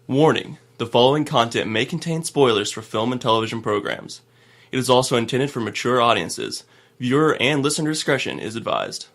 Warning, the following content may contain spoilers for film and television programs. It is also intended for mature audiences. Viewer and listener discretion is advised.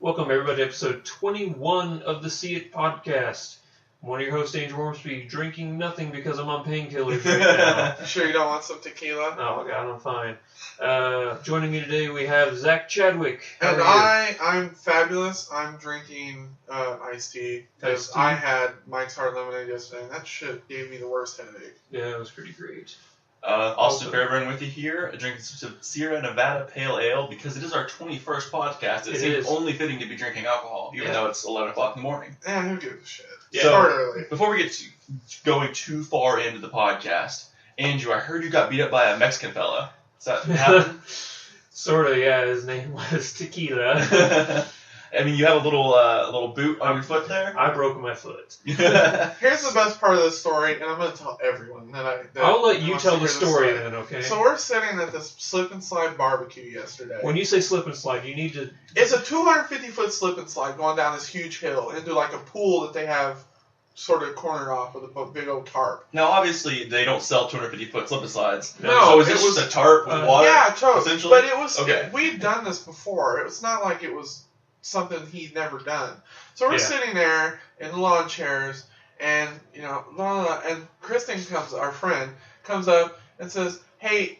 Welcome everybody to episode 21 of the See It podcast. I'm one of your hosts, Andrew Ormsby, drinking nothing because I'm on painkillers right now. You sure you don't want some tequila? Oh God, I'm fine. Joining me today we have Zach Chadwick. How And are you? I'm fabulous. I'm drinking iced tea because I had Mike's Hard Lemonade yesterday, and that shit gave me the worst headache. Yeah, it was pretty great. Austin Fairburn with you here, drinking some Sierra Nevada Pale Ale because it is our 21st podcast. It seems only fitting to be drinking alcohol, even though it's 11 o'clock in the morning. Yeah, who gives a shit? Yeah. Start early. Before we get going too far into the podcast, Andrew, I heard you got beat up by a Mexican fella. Does that happen? Sort of, yeah. His name was Tequila. I mean, you have a little boot on your foot there? I broke my foot. Here's the best part of the story, and I'm going to tell everyone I'll let you tell the story then, okay? So we're sitting at this slip and slide barbecue yesterday. When you say slip and slide, you need to... It's a 250-foot slip and slide going down this huge hill into like a pool that they have sort of cornered off with a big old tarp. Now, obviously, they don't sell 250-foot slip and slides. No, so is this just a tarp with water? Yeah, totally. Essentially? But it was... Okay. We'd done this before. It was not like it was something he'd never done. So we're sitting there in lawn chairs, and and Kristen our friend comes up and says,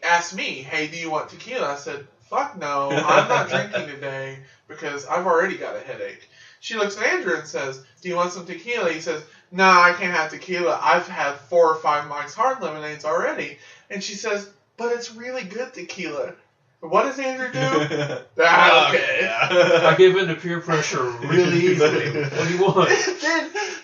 asked me, do you want tequila? I said, fuck no, I'm not drinking today because I've already got a headache. She looks at Andrew and says, do you want some tequila? He says, no, I can't have tequila. I've had 4 or 5 Mike's Hard Lemonades already. And she says, but it's really good tequila. What does Andrew do? Okay. Yeah. I give in to peer pressure really easily. What do you want?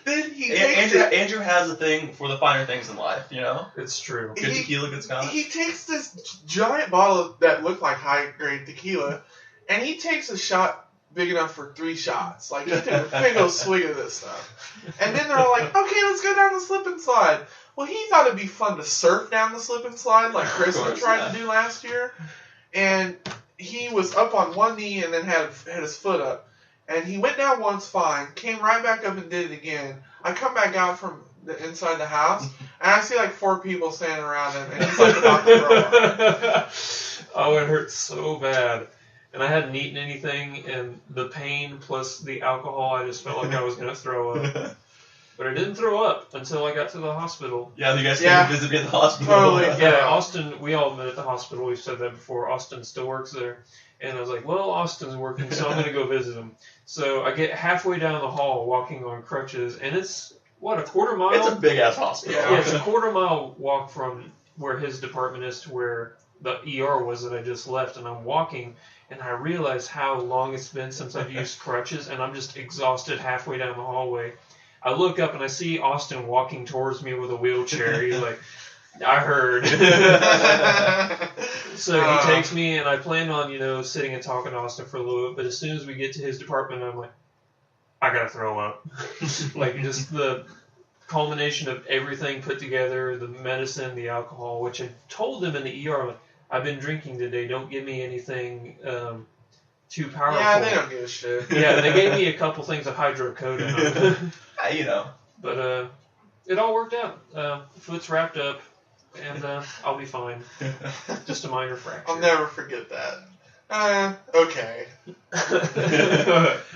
then he takes Andrew has a thing for the finer things in life, you know? It's true. Good tequila, good scotch. He takes this giant bottle that looked like high-grade tequila, and he takes a shot big enough for 3 shots. Like, he took a big old swig of this stuff. And then they're all like, okay, let's go down the slip and slide. Well, he thought it'd be fun to surf down the slip and slide like Kristen tried to do last year. And he was up on one knee and then had his foot up. And he went down once fine, came right back up and did it again. I come back out from the inside the house, and I see like 4 people standing around him, and he's like about to throw up. Oh, it hurt so bad. And I hadn't eaten anything, and the pain plus the alcohol, I just felt like I was going to throw up. But I didn't throw up until I got to the hospital. Yeah, you guys came to visit me at the hospital. Totally. Yeah, Austin, we all met at the hospital. We've said that before. Austin still works there. And I was like, well, Austin's working, so I'm going to go visit him. So I get halfway down the hall walking on crutches, and it's, a quarter mile? It's a big-ass hospital. Yeah, it's a quarter-mile walk from where his department is to where the ER was that I just left. And I'm walking, and I realize how long it's been since I've used crutches, and I'm just exhausted halfway down the hallway. I look up and I see Austin walking towards me with a wheelchair. He's like, I heard. So he takes me, and I plan on, sitting and talking to Austin for a little bit. But as soon as we get to his department, I'm like, I gotta throw up. Like, just the culmination of everything put together, the medicine, the alcohol, which I told him in the ER, like, I've been drinking today. Don't give me anything too powerful. Yeah, they don't give a shit. Yeah, they gave me a couple things of hydrocodone. But it all worked out. Foot's wrapped up, and I'll be fine. Just a minor fracture. I'll never forget that. Okay.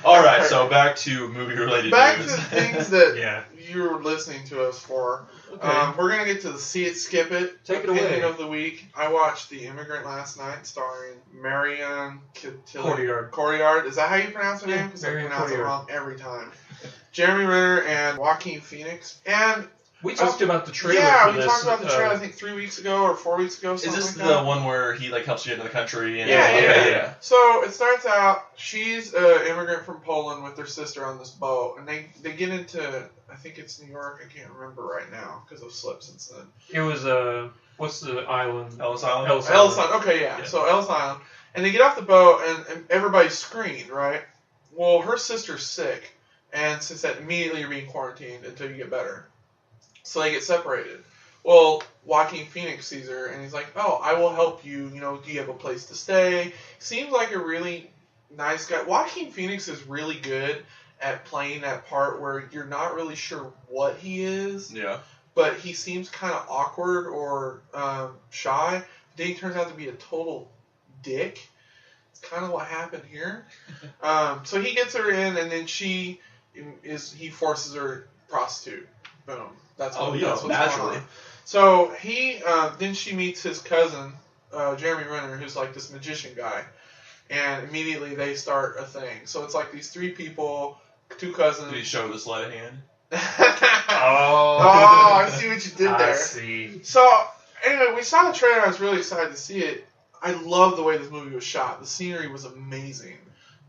All right, so back to movie-related Back news. to the things that you're listening to us for. Okay. We're going to get to the See It, Skip It Take it opinion away. of the week. I watched The Immigrant last night, starring Marion Cotillard. Is that how you pronounce her name? Because I Marion pronounce it Cotillard. wrong every time. Jeremy Renner and Joaquin Phoenix. And we talked about the trailer for this. We talked about the trailer, I think 3 weeks ago or 4 weeks ago. Is this like the that. one where he helps you into the country? And Yeah. So it starts out, she's an immigrant from Poland with their sister on this boat, and they get into, I think it's New York, I can't remember right now because I've slept since then. It was, what's the island? Ellis Island? Ellis Island, okay, yeah. So Ellis Island. And they get off the boat, and everybody's screened, right? Well, her sister's sick, and since that, immediately you're being quarantined until you get better. So they get separated. Well, Joaquin Phoenix sees her, and he's like, oh, I will help you. You know, do you have a place to stay? Seems like a really nice guy. Joaquin Phoenix is really good at playing that part where you're not really sure what he is. Yeah. But he seems kind of awkward or shy. Then he turns out to be a total dick. It's kind of what happened here. So he gets her in, and then he forces her prostitute. Boom. That's what's naturally. going on. So then she meets his cousin, Jeremy Renner, who's like this magician guy, and immediately they start a thing. So it's like these three people, two cousins. Did he show the sleight of hand? Oh, I see what you did there. I see. So anyway, we saw the trailer. I was really excited to see it. I love the way this movie was shot. The scenery was amazing.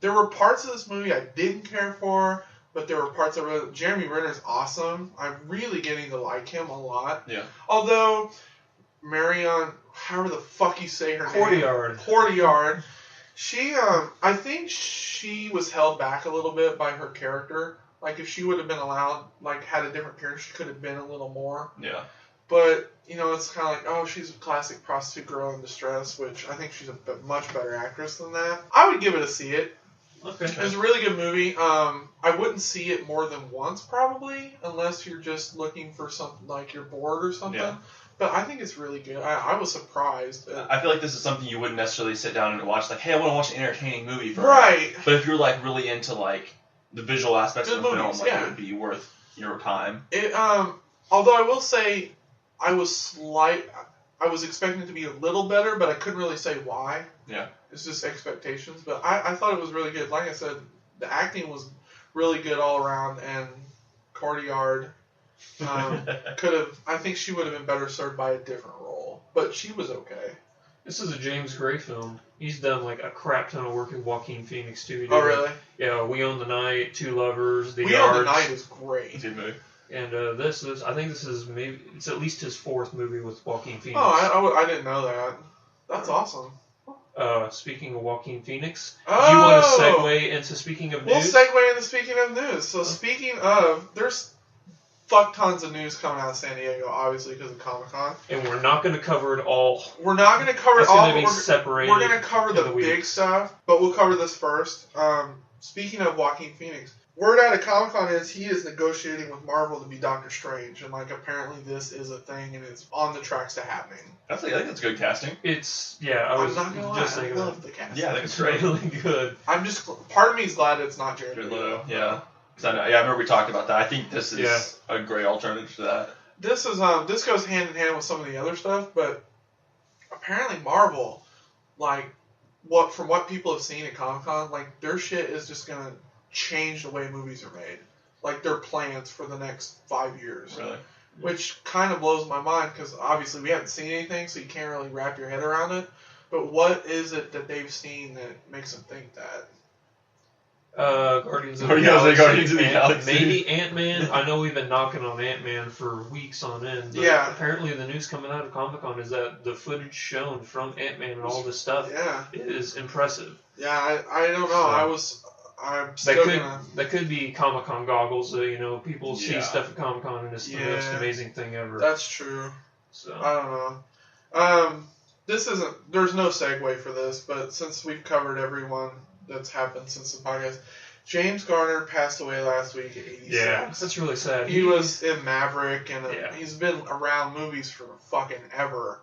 There were parts of this movie I didn't care for, but there were parts I really... Jeremy Renner's awesome. I'm really getting to like him a lot. Yeah. Although, Marion, however the fuck you say her name. Courtyard. She, I think she was held back a little bit by her character. Like, if she would have been allowed, like, had a different character, she could have been a little more. Yeah. But, you know, it's kind of like, oh, she's a classic prostitute girl in distress, which I think she's a much better actress than that. I would give it a see it. Okay. It's a really good movie. I wouldn't see it more than once, probably, unless you're just looking for something, like you're bored or something. Yeah. But I think it's really good. I was surprised. I feel like this is something you wouldn't necessarily sit down and watch, like, hey, I want to watch an entertaining movie for Right. But if you're, like, really into, like, the visual aspects of the film, like, yeah. it would be worth your time. It, although I will say, I was expecting it to be a little better, but I couldn't really say why. Yeah. It's just expectations. But I thought it was really good. Like I said, the acting was really good all around, and Courtyard I think she would have been better served by a different role. But she was okay. This is a James Gray film. He's done like a crap ton of work with Joaquin Phoenix too. Oh, really? Yeah, We Own the Night, Two Lovers, The We Yards. Own the Night is great. Good movie. And I think this is it's at least his fourth movie with Joaquin Phoenix. Oh, I didn't know that. That's awesome. Speaking of Joaquin Phoenix, do you want to segue into speaking of news? We'll segue into speaking of news. So speaking of, there's fuck tons of news coming out of San Diego, obviously because of Comicon. And we're not going to cover it all. We're not going to cover it it's all. It's going to be separated. We're going to cover the big weeks. stuff, but we'll cover this first. Speaking of Joaquin Phoenix, word out of Comicon is he is negotiating with Marvel to be Doctor Strange, and like apparently this is a thing, and it's on the tracks to happening. I think that's good casting. I'm not gonna lie, I love the casting. Yeah, I think it's great. Really good. I'm just part of me is glad it's not Jared Leto. Yeah. I remember we talked about that. I think this is a great alternative to that. This is this goes hand in hand with some of the other stuff, but apparently Marvel, like from what people have seen at Comic-Con, like their shit is just gonna change the way movies are made. Like their plans for the next 5 years. Really? Which kind of blows my mind because obviously we haven't seen anything, so you can't really wrap your head around it. But what is it that they've seen that makes them think that? Guardians of the Galaxy. Maybe Ant-Man. I know we've been knocking on Ant-Man for weeks on end. But apparently the news coming out of Comic-Con is that the footage shown from Ant-Man and all this stuff is impressive. Yeah, I don't know. I'm still that could be Comic-Con goggles. People see stuff at Comic-Con and it's the most amazing thing ever. That's true. So I don't know. There's no segue for this, but since we've covered everyone that's happened since the podcast, James Garner passed away last week at 86. Yeah, that's really sad. He was in Maverick, and he's been around movies for fucking ever.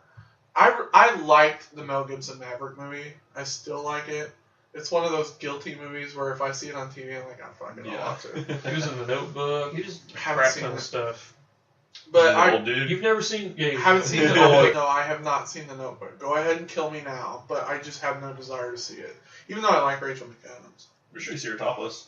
I liked the Mel Gibson Maverick movie. I still like it. It's one of those guilty movies where if I see it on TV, I'm like, I'll watch it. He was in The Notebook. He just crap ton of stuff. But you've never seen? Yeah, you haven't seen The Notebook. No, I have not seen The Notebook. Go ahead and kill me now, but I just have no desire to see it. Even though I like Rachel McAdams. We're sure you see her topless.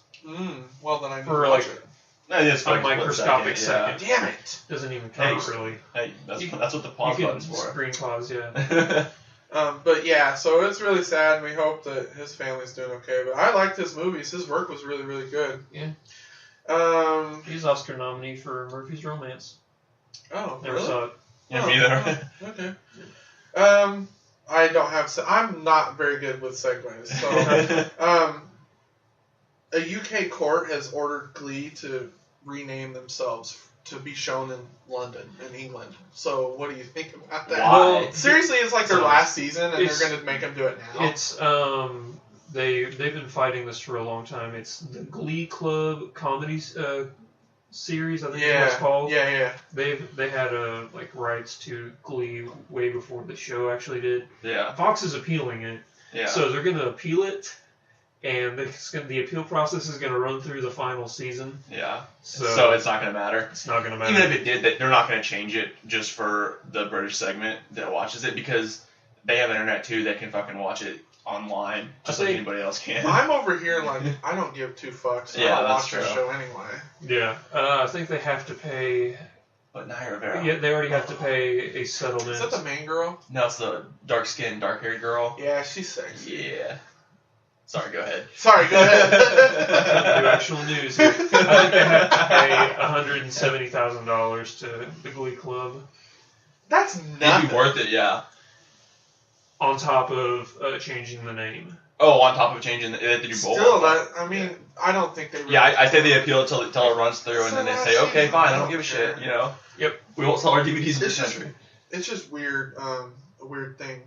Well, then I need to watch it. It's a microscopic second. Damn it! Doesn't even count, really. Hey, that's what the pause button's for. Screen pause, yeah. But yeah, so it's really sad, and we hope that his family's doing okay. But I liked his movies. His work was really, really good. Yeah. He's Oscar nominee for Murphy's Romance. Oh, Never saw it. Yeah, me either. Okay. I don't have. I'm not very good with segues. So, a UK court has ordered Glee to rename themselves to be shown in London, in England. So, what do you think about that? Why? Well, seriously, it's like their last season, and they're going to make them do it now. It's they've been fighting this for a long time. It's the Glee Club comedy series, I think it was called. Yeah. They had rights to Glee way before the show actually did. Yeah. Fox is appealing it. Yeah. So they're going to appeal it, and the appeal process is going to run through the final season. Yeah. So it's not going to matter. It's not going to matter. Even if it did, they're not going to change it just for the British segment that watches it, because they have internet too. They can fucking watch it online just like anybody else can. I'm over here like, I don't give two fucks. So Yeah, I don't that's watch true. the show anyway. Yeah. I think they have to pay... But Naya Rivera. Yeah, they already have to pay a settlement. Is that the main girl? No, it's the dark-skinned, dark-haired girl. Yeah, she's sexy. Yeah. Sorry, go ahead. Sorry, go ahead. Do actual news here. I think they have to pay $170,000 to the Glee Club. That's It'd nothing. be worth it, yeah. On top of changing the name. Oh, on top of changing, they have to do both. Still, I mean, I don't think they really... Yeah, I say they appeal till it runs through, and then they say, okay, fine, I don't give a care. shit, you know? Yep. We won't sell our DVDs in this country. It's just weird, a weird thing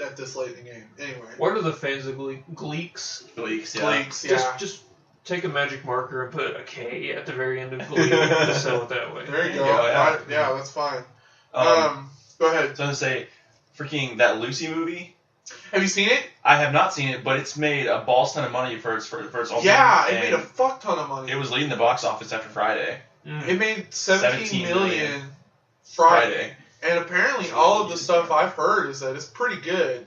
at this late in the game. Anyway. What are the fans of Gleeks? Gleeks, yeah. Gleeks, yeah. Just take a magic marker and put a K at the very end of Glee to sell it that way. There you go. Yeah. Yeah, that's fine. Go ahead. So I'm going to say, freaking that Lucy movie, Have you seen it? I have not seen it, but it's made a balls ton of money for its opening. Yeah, it and made a fuck ton of money. It was leading the box office after Friday. It made 17 million Friday. And apparently all of the stuff I've heard is that it's pretty good.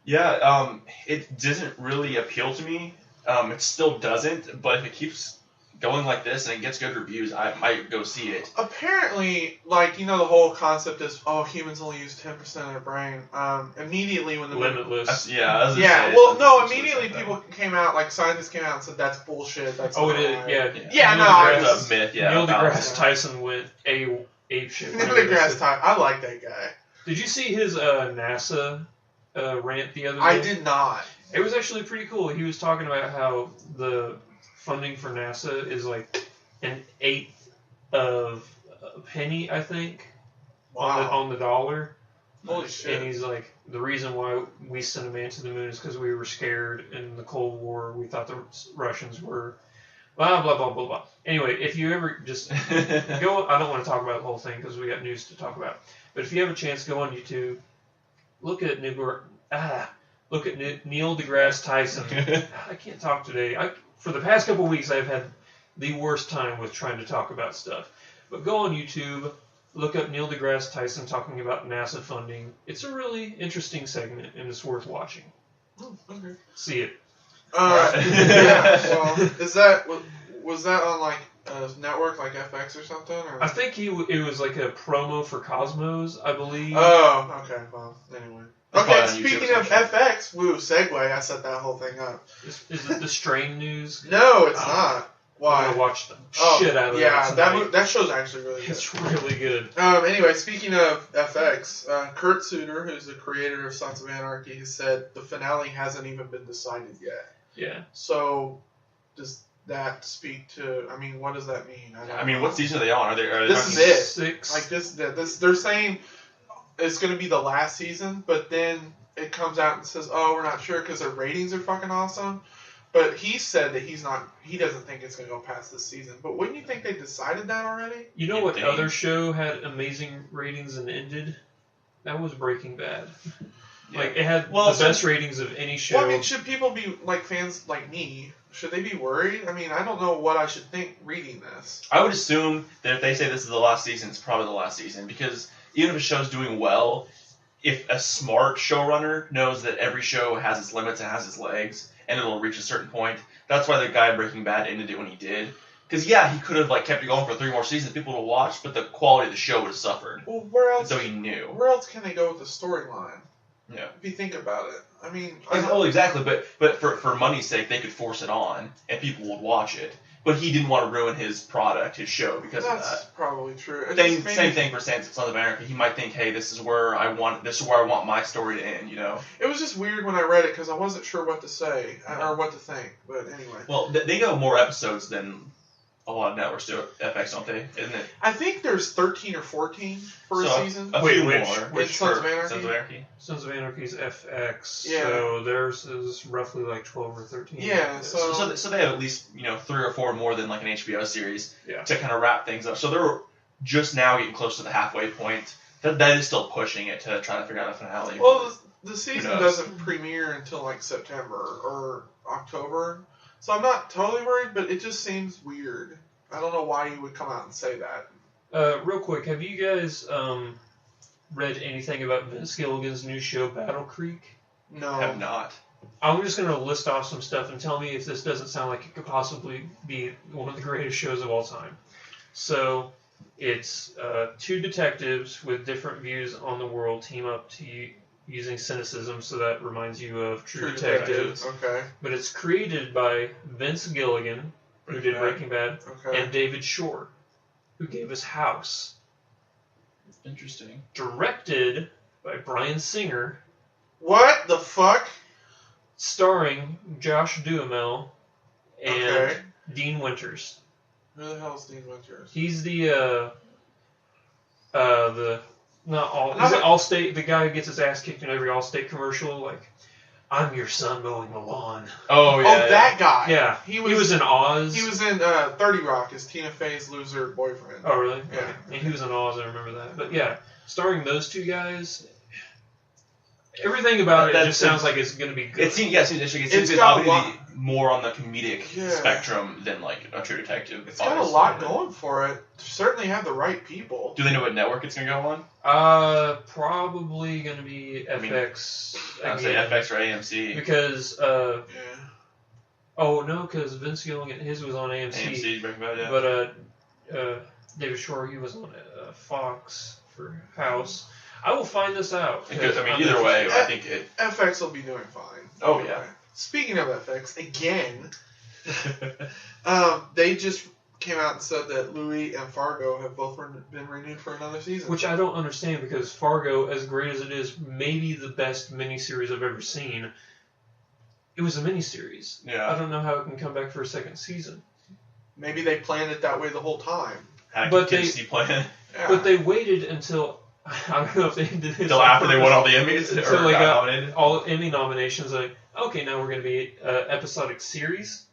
Yeah, it doesn't really appeal to me. It still doesn't, but if it keeps going like this and it gets good reviews, I might go see it. Apparently, the whole concept is, humans only use 10% of their brain. Immediately when the Limitless. immediately people came out, scientists came out and said that's bullshit. That's Oh, not it is. right. Yeah. It's a myth. Yeah, Neil about deGrasse it. Tyson went ape shit. Neil deGrasse Tyson. I like that guy. Did you see his NASA rant the other day? I did not. It was actually pretty cool. He was talking about how the funding for NASA is like an eighth of a penny, I think, on the dollar. Holy shit. And he's like, the reason why we sent a man to the moon is because we were scared in the Cold War. We thought the Russians were blah, blah, blah, blah, blah. Anyway, if you ever just go, I don't want to talk about the whole thing because we got news to talk about. But if you have a chance, go on YouTube, look at Neil deGrasse Tyson. I can't talk today. For the past couple weeks, I've had the worst time with trying to talk about stuff. But go on YouTube, look up Neil deGrasse Tyson talking about NASA funding. It's a really interesting segment, and it's worth watching. Oh, okay. See it. Yeah. Well, was that on a network like FX or something? Or? I think it was like a promo for Cosmos, I believe. Oh, okay. Well, anyway. Okay, on speaking YouTube of FX, segue, I set that whole thing up. Is it the Strain News? No, it's not. Why? I'm gonna watch the shit out of yeah, that. that show's actually really good. It's really good. Anyway, speaking of FX, Kurt Suter, who's the creator of Sons of Anarchy, has said the finale hasn't even been decided yet. Yeah. So, does that speak to? I mean, what does that mean? I mean, what season are they on? Are they This is it. 6. Like this. They're saying it's going to be the last season, but then it comes out and says, "Oh, we're not sure because their ratings are fucking awesome." But he said that he doesn't think it's going to go past this season. But wouldn't you think they decided that already? You know what other show had amazing ratings and ended? That was Breaking Bad. Yeah. It had the best ratings of any show. Well, I mean, should people be fans like me? Should they be worried? I mean, I don't know what I should think reading this. I would assume that if they say this is the last season, it's probably the last season, because even if a show's doing well, if a smart showrunner knows that every show has its limits and has its legs, and it'll reach a certain point, that's why the guy in Breaking Bad ended it when he did. Because, he could have kept it going for 3 more seasons, people to watch, but the quality of the show would have suffered. Well, where else? So he knew. Where else can they go with the storyline? Yeah. If you think about it. I mean... Well, exactly, but for money's sake, they could force it on, and people would watch it. but he didn't want to ruin his product, his show, because of That's that. probably true. It Same, just made same me- thing for Sons of America. He might think, hey, this is where I want my story to end, you know? It was just weird when I read it because I wasn't sure what to say or what to think. But anyway, Well, they go more episodes than a lot of networks do at FX, don't they? Isn't it? I think there's 13 or 14 for So, a season. A Wait, few which- more. which Sons of for Anarchy? Sons of Anarchy? Sons of Anarchy's FX, Yeah. so theirs is roughly like 12 or 13. Yeah, so- So they have at least 3 or 4 more than like an HBO series Yeah. to kind of wrap things up. So they're just now getting close to the halfway point. That is still pushing it to try to figure out a finale. Well, the season knows? doesn't premiere until like September or October, so I'm not totally worried. But it just seems weird. I don't know why you would come out and say that. Real quick, have you guys read anything about Vince Gilligan's new show, Battle Creek? No. have not. I'm just going to list off some stuff and tell me if this doesn't sound like it could possibly be one of the greatest shows of all time. So, it's 2 detectives with different views on the world team up to using cynicism, so that reminds you of True Detective. Okay. But it's created by Vince Gilligan, who did Breaking Bad, Okay. and David Shore, who gave us House. Interesting. Directed by Bryan Singer, What the fuck? starring Josh Duhamel and Okay. Dean Winters. Who the hell is Dean Winters? He's the not all is it Allstate, the guy who gets his ass kicked in every Allstate commercial, like, I'm your son mowing the lawn. Oh, yeah. Oh, that guy. Yeah, He he was was in Oz. He was in 30 Rock as Tina Fey's loser boyfriend. Oh, really? Yeah. Okay. And he was in Oz, I remember that. But yeah, starring those 2 guys, everything about it just sounds like it's going to be good. It seems interesting. It seems It's it's got a obviously more on the comedic Yeah. spectrum than like a True Detective. It's got a obviously. lot going for it. Certainly have the right people. Do they know what network it's going to go on? Probably going to be I mean, FX I would say again. FX or AMC. Because, Yeah. oh no, because Vince Gilligan, his was on AMC. AMC, Breaking Bad, yeah. But David Shore, he was on Fox for House. I will find this out. Because, I mean, I'm either way, interested. I think it. FX will be doing fine. Oh, yeah. Speaking of FX, again, they just came out and said that Louis and Fargo have both been renewed for another season. Which I don't understand, because Fargo, as great as it is, maybe the best miniseries I've ever seen, it was a miniseries. I Yeah. don't know how it can come back for a second season. Maybe they planned it that way the whole time. Had a But contingency plan Yeah. But they waited until, I don't know if they did this until on after they purpose. won all the Emmys Until or they got got nominated. all Emmy nominations. Like, okay, now we're going to be episodic series.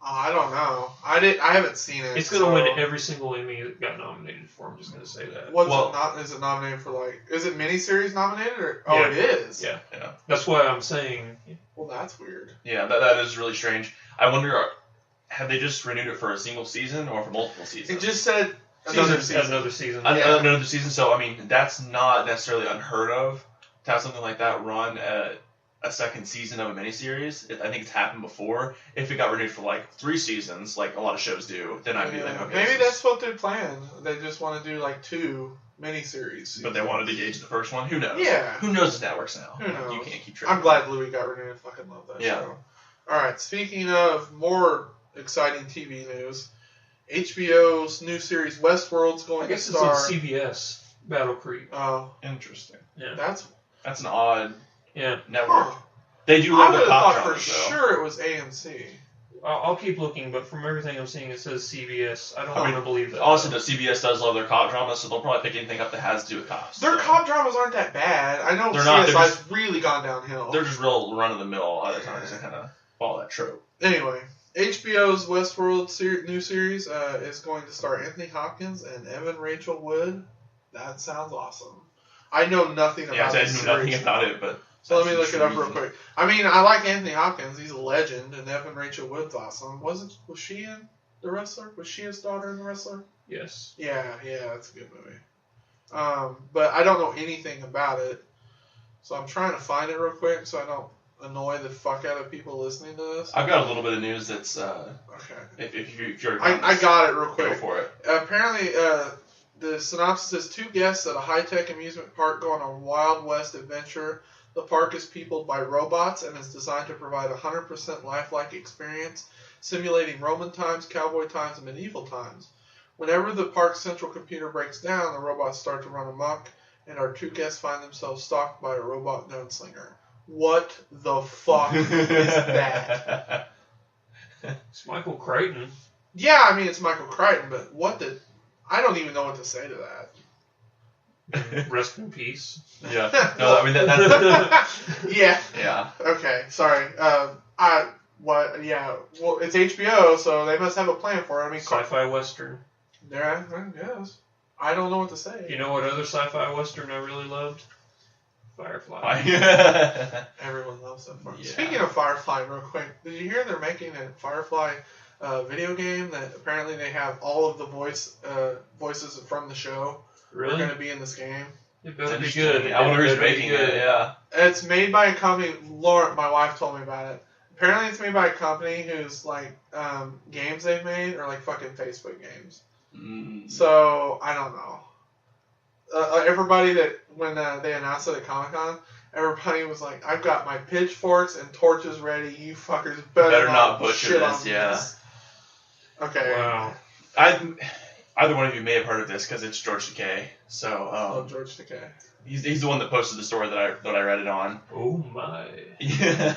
I don't know. I haven't seen it. It's going to so- win every single Emmy it got nominated for. I'm just going to say that. What's Well- it not? Is it nominated for like? Is it miniseries nominated or? Oh, Yeah. it is. Yeah. Yeah. That's why I'm saying. Well, that's weird. Yeah, that is really strange. I wonder, have they just renewed it for a single season or for multiple It seasons? just said another season. Another season. Yeah. Another season. So I mean, that's not necessarily unheard of to have something like that run a second season of a miniseries. I think it's happened before. If it got renewed for like 3 seasons, like a lot of shows do, then I'd be like, okay. Maybe this that's is- what they planned. They just want to do like 2 miniseries. But they wanted to gauge the first one. Who knows? Yeah. Who knows the networks now? Who knows? You can't keep track. I'm glad Louis got renewed. I fucking love that Yeah. show. All right. Speaking of more exciting TV news, HBO's new series Westworld's I going to guess it's star. on CBS, Battle Creek. Oh, Interesting. Yeah. that's That's an odd Yeah. network. huh. They do I love would their have cop thought for dramas, though. sure it was AMC. I'll keep looking, but from everything I'm seeing, it says CBS. I don't want to believe that. Honestly, the CBS does love their cop dramas, so they'll probably pick anything up that has to do with cops. Their so. cop dramas aren't that bad. I know They're not, they're CSI's really gone downhill. They're just real run of the mill a lot of times. They kind of follow that trope. Anyway, HBO's Westworld new series is going to star Anthony Hopkins and Evan Rachel Wood. That sounds awesome. I know nothing Yeah, about I this knew nothing series. about it, but So let me look it up real quick. I mean, I like Anthony Hopkins. He's a legend, and Evan Rachel Wood's awesome. Was she in The Wrestler? Was she his daughter in The Wrestler? Yes. Yeah, that's a good movie. But I don't know anything about it, so I'm trying to find it real quick so I don't annoy the fuck out of people listening to this. I've got a little bit of news that's Okay. if you're I got it real go quick. for it. Apparently, the synopsis is 2 guests at a high-tech amusement park go on a Wild West adventure. The park is peopled by robots and is designed to provide a 100% lifelike experience, simulating Roman times, cowboy times, and medieval times. Whenever the park's central computer breaks down, the robots start to run amok, and our 2 guests find themselves stalked by a robot gunslinger. What the fuck is that? It's Michael Crichton. Yeah, I mean, it's Michael Crichton, but I don't even know what to say to that. Rest in peace. Yeah. No, I mean, that's... Yeah. Yeah. Okay, sorry. Yeah, well, it's HBO, so they must have a plan for it. I mean, Sci-fi Western. Yeah, I guess. I don't know what to say. You know what other sci-fi Western I really loved? Firefly. Everyone loves that. Yeah. Speaking of Firefly, real quick, did you hear they're making a Firefly video game that apparently they have all of the voices from the show Really? are going to be in this game? It better be good. I wonder who's making it, yeah. It's made by a company. Lauren, my wife, told me about it. Apparently, it's made by a company whose games they've made are like fucking Facebook games. So I don't know. Everybody that when they announced it at Comicon, everybody was like, "I've got my pitchforks and torches ready. You fuckers better not butcher shit this." on Yeah. this." Okay. Wow. Either one of you may have heard of this because it's George Takei. So Oh, George Takei. he's the one that posted the story that I read it on. Oh my. Yeah.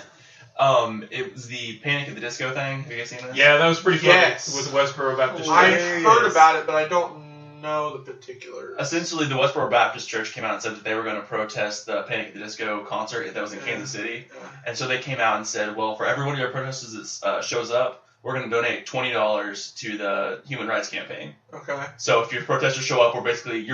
It was the Panic at the Disco thing. Have you guys seen this? Yeah, that was pretty funny. Yes. With Westboro Baptist I've Church. heard about it, but I don't know the particulars. Essentially, the Westboro Baptist Church came out and said that they were going to protest the Panic at the Disco concert that was in Kansas City. Yeah. And so they came out and said, well, for every one of your protesters that shows up, we're going to donate $20 to the Human Rights Campaign. Okay. So if your protesters show up, you're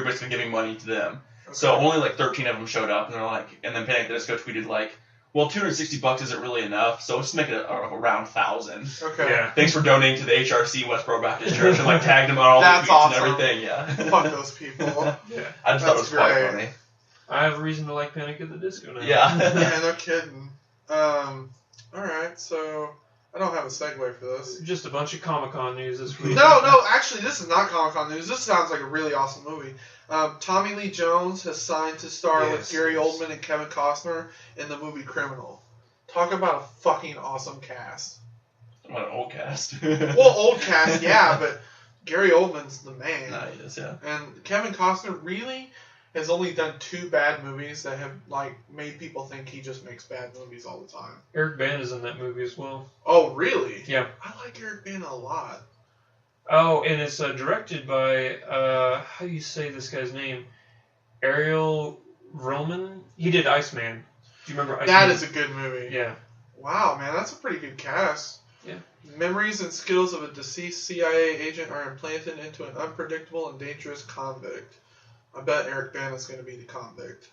basically giving money to them. Okay. So only like 13 of them showed up, and they're like, and then Panic at the Disco tweeted like, well, $260 isn't really enough, so let's make it around 1,000. Okay. Yeah. Thanks for donating to the HRC Westboro Baptist Church, and like tagged them on all the That's tweets awesome. and everything. Yeah. Fuck those people. Yeah. I just thought it was quite That's funny. I have a reason to like Panic at the Disco now. Yeah. Yeah, no kidding. Alright, so I don't have a segue for this. Just a bunch of Comicon news this week. No, actually, this is not Comic-Con news. This sounds like a really awesome movie. Tommy Lee Jones has signed to star with Gary Oldman and Kevin Costner in the movie Criminal. Talk about a fucking awesome cast. What an old cast. Well, old cast, yeah, but Gary Oldman's the man. Nah, he is, yeah. And Kevin Costner really has only done 2 bad movies that have made people think he just makes bad movies all the time. Eric Bana is in that movie as well. Oh, really? Yeah. I like Eric Bana a lot. Oh, and it's directed by, how do you say this guy's name? Ariel Roman? He did Iceman. Do you remember Iceman? That is a good movie. Yeah. Wow, man, that's a pretty good cast. Yeah. Memories and skills of a deceased CIA agent are implanted into an unpredictable and dangerous convict. I bet Eric Bana's going to be the convict.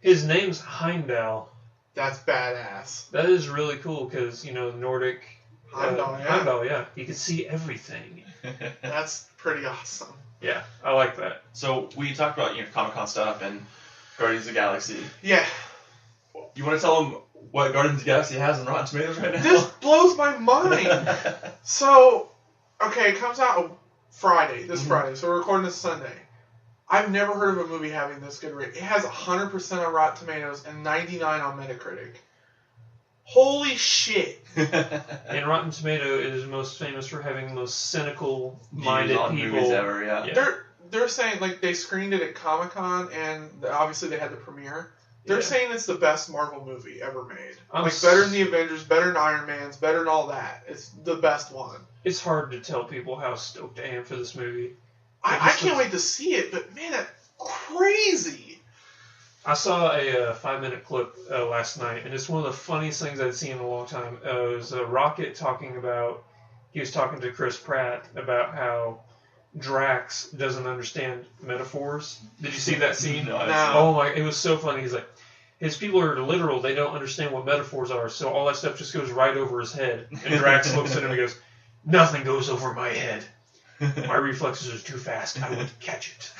His name's Heimdall. That's badass. That is really cool because, Nordic... Heimdall, yeah. Heimdall, yeah. He can see everything. That's pretty awesome. Yeah, I like that. So we talked about Comic-Con stuff and Guardians of the Galaxy. Yeah. You want to tell them what Guardians of the Galaxy has on Rotten Tomatoes right now? This blows my mind. So, okay, it comes out Friday, Friday, so we're recording this Sunday. I've never heard of a movie having this good rate. It has 100% on Rotten Tomatoes and 99 on Metacritic. Holy shit. And Rotten Tomato is most famous for having the most cynical-minded Views on people. movies ever, yeah. They're saying, they screened it at Comic-Con, and obviously they had the premiere. They're saying it's the best Marvel movie ever made. Better than the Avengers, better than Iron Man's, better than all that. It's the best one. It's hard to tell people how stoked I am for this movie. I can't wait to see it, but man, that's crazy. I saw a 5-minute clip last night, and it's one of the funniest things I'd seen in a long time. It was Rocket he was talking to Chris Pratt about how Drax doesn't understand metaphors. Did you see that scene? No. Oh my, it was so funny. He's like, his people are literal, they don't understand what metaphors are, so all that stuff just goes right over his head. And Drax looks at him and goes, nothing goes over my head. My reflexes are too fast, I wouldn't catch it.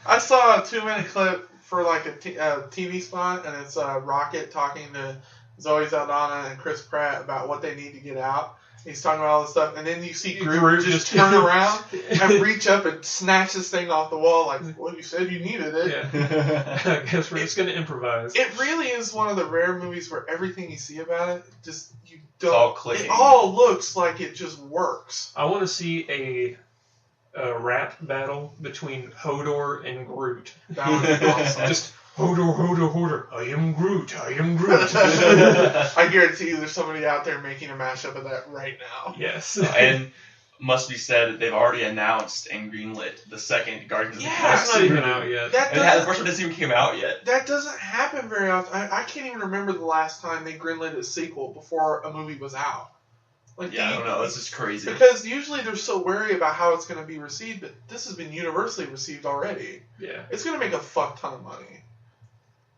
I saw a 2-minute clip for a TV spot, and it's Rocket talking to Zoe Saldana and Chris Pratt about what they need to get out. He's talking about all this stuff, and then you see Groot, Groot just just- turn around and reach up and snatch this thing off the wall like, well, you said you needed it. Yeah. I guess we're just gonna improvise. It really is one of the rare movies where everything you see about it, just, you don't... all clicking. It all looks like it just works. I want to see a rap battle between Hodor and Groot. That would be awesome. Just Hodor, Hodor, Hodor. I am Groot. I am Groot. I guarantee you there's somebody out there making a mashup of that right now. Yes. And must be said, they've already announced and greenlit the second Guardians of the Yeah, That's Galaxy. not even out yet. That And the doesn't, first one doesn't even came out yet. that doesn't happen very often. I can't even remember the last time they greenlit a sequel before a movie was out. Like, Yeah, I don't know. It's just crazy. Because usually they're so wary about how it's going to be received, but this has been universally received already. Yeah. It's going to make a fuck ton of money.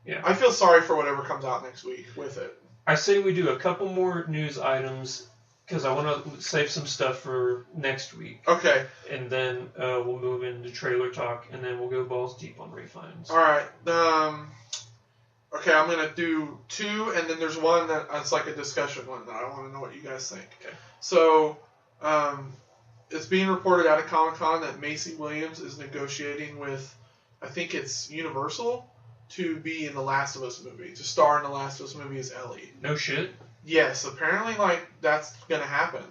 Yeah. I feel sorry for whatever comes out next week with it. I say we do a couple more news items because I want to save some stuff for next week, Okay, and then we'll move into trailer talk, and then we'll go balls deep on refunds. all right. Okay, I'm going to do two, and then there's one that's like a discussion one that I want to know what you guys think. Okay. So, it's being reported out of Comicon that Macy Williams is negotiating with, I think it's Universal, to be in the Last of Us movie, to star in the Last of Us movie as Ellie. No shit. Yes, apparently, like, that's going to happen.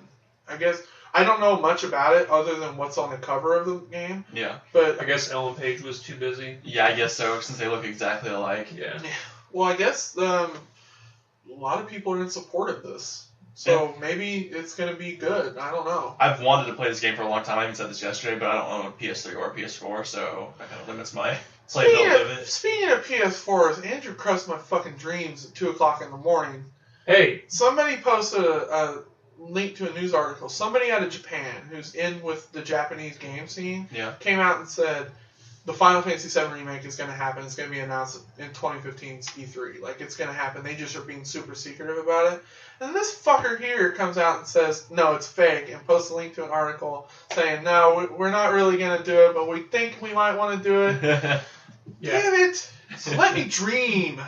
I guess, I don't know much about it other than what's on the cover of the game, Yeah. but, I guess Ellen Page was too busy. Yeah, I guess so, since they look exactly alike. Yeah. well, I guess, a lot of people are in support of this. So maybe it's going to be good. I don't know. I've wanted to play this game for a long time. I even said this yesterday, but I don't own a PS3 or a PS4, so that kind of limits my playability of it. Speaking of PS4s, Andrew crushed my fucking dreams at 2 o'clock in the morning. Hey. Somebody posted a link to a news article. Somebody out of Japan who's in with the Japanese game scene came out and said the Final Fantasy VII Remake is going to happen. It's going to be announced in 2015's E3. Like, it's going to happen. They just are being super secretive about it. And this fucker here comes out and says, no, it's fake, and posts a link to an article saying, no, we're not really going to do it, but we think we might want to do it. Yeah. Damn it! Let me dream.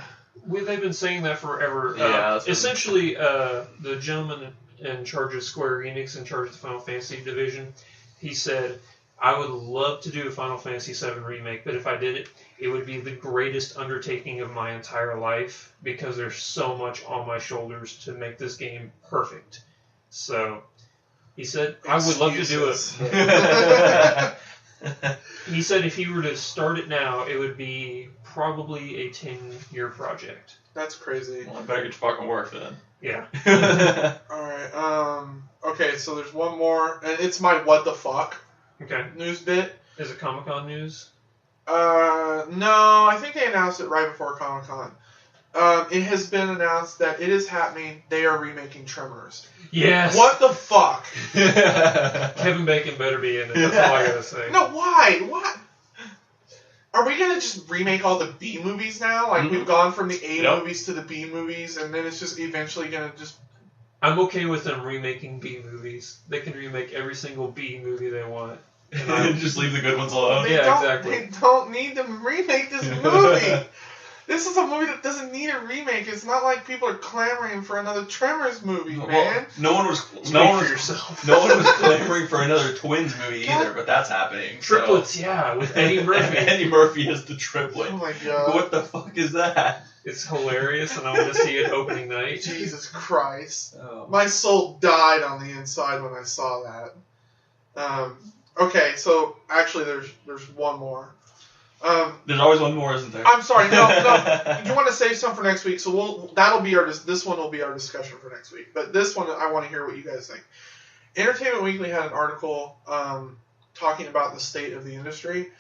They've been saying that forever. Yeah, that's essentially, the gentleman in charge of Square Enix, in charge of the Final Fantasy division, he said, I would love to do a Final Fantasy VII Remake, but if I did it, it would be the greatest undertaking of my entire life because there's so much on my shoulders to make this game perfect. So, he said, I would love to do it. He said if he were to start it now, it would be probably a 10-year project. That's crazy. Well, I better get to fucking work then. Yeah. Alright, okay, so there's one more, and it's my what the fuck Okay. news bit. Is it Comicon news? No, I think they announced it right before Comic-Con. It has been announced that it is happening. They are remaking Tremors. Yes. What the fuck? Kevin Bacon better be in it. That's all I gotta say. No, why? What? Are we gonna just remake all the B movies now? Like, we've gone from the A movies to the B movies, and then it's just eventually gonna just... I'm okay with them remaking B movies. They can remake every single B movie they want. Just leave the good ones alone. They don't need to remake this movie. This is a movie that doesn't need a remake. It's not like people are clamoring for another Tremors movie, man. Well, no one was clamoring for another Twins movie either, but that's happening. Triplets, so. yeah, with Eddie Murphy. Eddie Murphy is the triplet. Oh my god. What the fuck is that? It's hilarious, and I want to see it opening night. Jesus Christ. Oh. My soul died on the inside when I saw that. Okay, so actually there's one more. There's always one more, isn't there? I'm sorry, no. You want to save some for next week, so this one will be our discussion for next week. But this one, I want to hear what you guys think. Entertainment Weekly had an article talking about the state of the industry,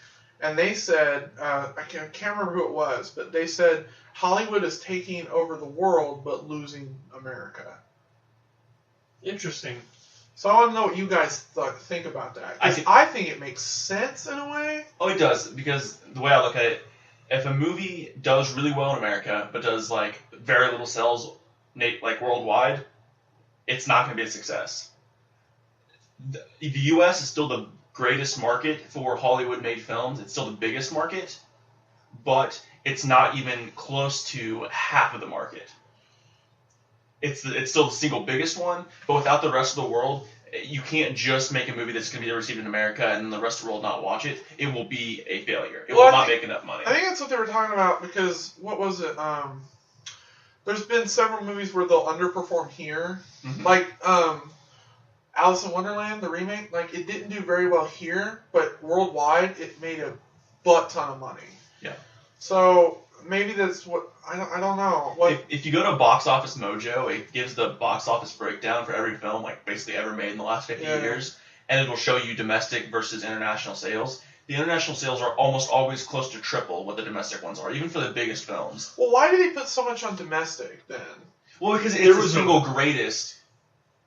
and they said, I can't remember who it was, but they said Hollywood is taking over the world but losing America. Interesting. So I want to know what you guys think about that. 'Cause I think it makes sense in a way. Oh, it does, because the way I look at it, if a movie does really well in America, but does, like, very little sales, like, worldwide, it's not going to be a success. The U.S. is still the greatest market for Hollywood-made films. It's still the biggest market, but it's not even close to half of the market. it's still the single biggest one, but without the rest of the world, you can't just make a movie that's going to be received in America and the rest of the world not watch it. It will be a failure. It will not make enough money. I think that's what they were talking about because, what was it? There's been several movies where they'll underperform here. Mm-hmm. Like, Alice in Wonderland, the remake, like, it didn't do very well here, but worldwide, it made a butt ton of money. Yeah. So, maybe that's what, I don't know. If you go to Box Office Mojo, it gives the box office breakdown for every film, like, basically ever made in the last 50 years, and it'll show you domestic versus international sales. The international sales are almost always close to triple what the domestic ones are, even for the biggest films. Well, why do they put so much on domestic, then? Well, because it's the single greatest,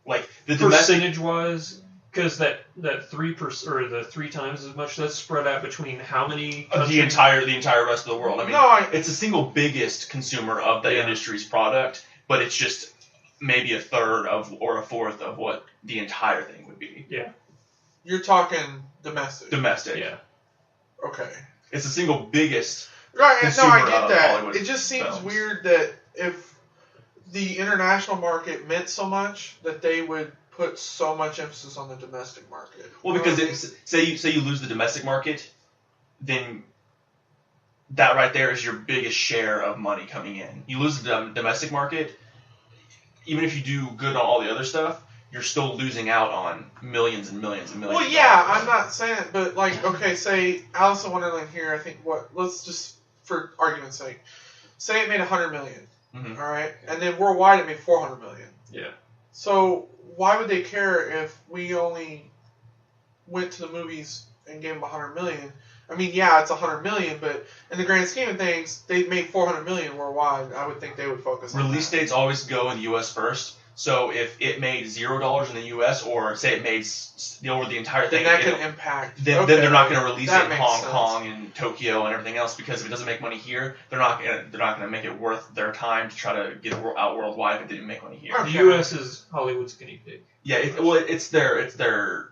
like, the domestic... Percentage-wise, because that 3% or the 3 times as much, that's spread out between how many countries? The entire rest of the world. I mean, it's the single biggest consumer of the industry's product, but it's just maybe a third of or a fourth of what the entire thing would be. Yeah. You're talking domestic. Domestic. Yeah. Okay. It's the single biggest. Right. No, I get that. Hollywood it just seems films. weird that if the international market meant so much that they would put so much emphasis on the domestic market. Well, because say you lose the domestic market, then that right there is your biggest share of money coming in. You lose the domestic market, even if you do good on all the other stuff, you're still losing out on millions and millions and millions. Well, yeah, I'm not saying it, but like, okay, say Alice in Wonderland here, I think let's just, for argument's sake, say it made $100 million, Mm-hmm. all right, and then worldwide it made $400 million. Yeah. So why would they care if we only went to the movies and gave them $100 million? I mean, yeah, it's $100 million, but in the grand scheme of things, they made $400 million worldwide. I would think they would focus on Release dates always go in the U.S. first. So if it made $0 in the U.S. or say it made over the entire thing, then that can impact. Then they're not going to release it in Hong sense. Kong and Tokyo and everything else because if it doesn't make money here, they're not going to make it worth their time to try to get it out worldwide if it didn't make money here. Okay. The U.S. is Hollywood's guinea pig. Yeah, it's their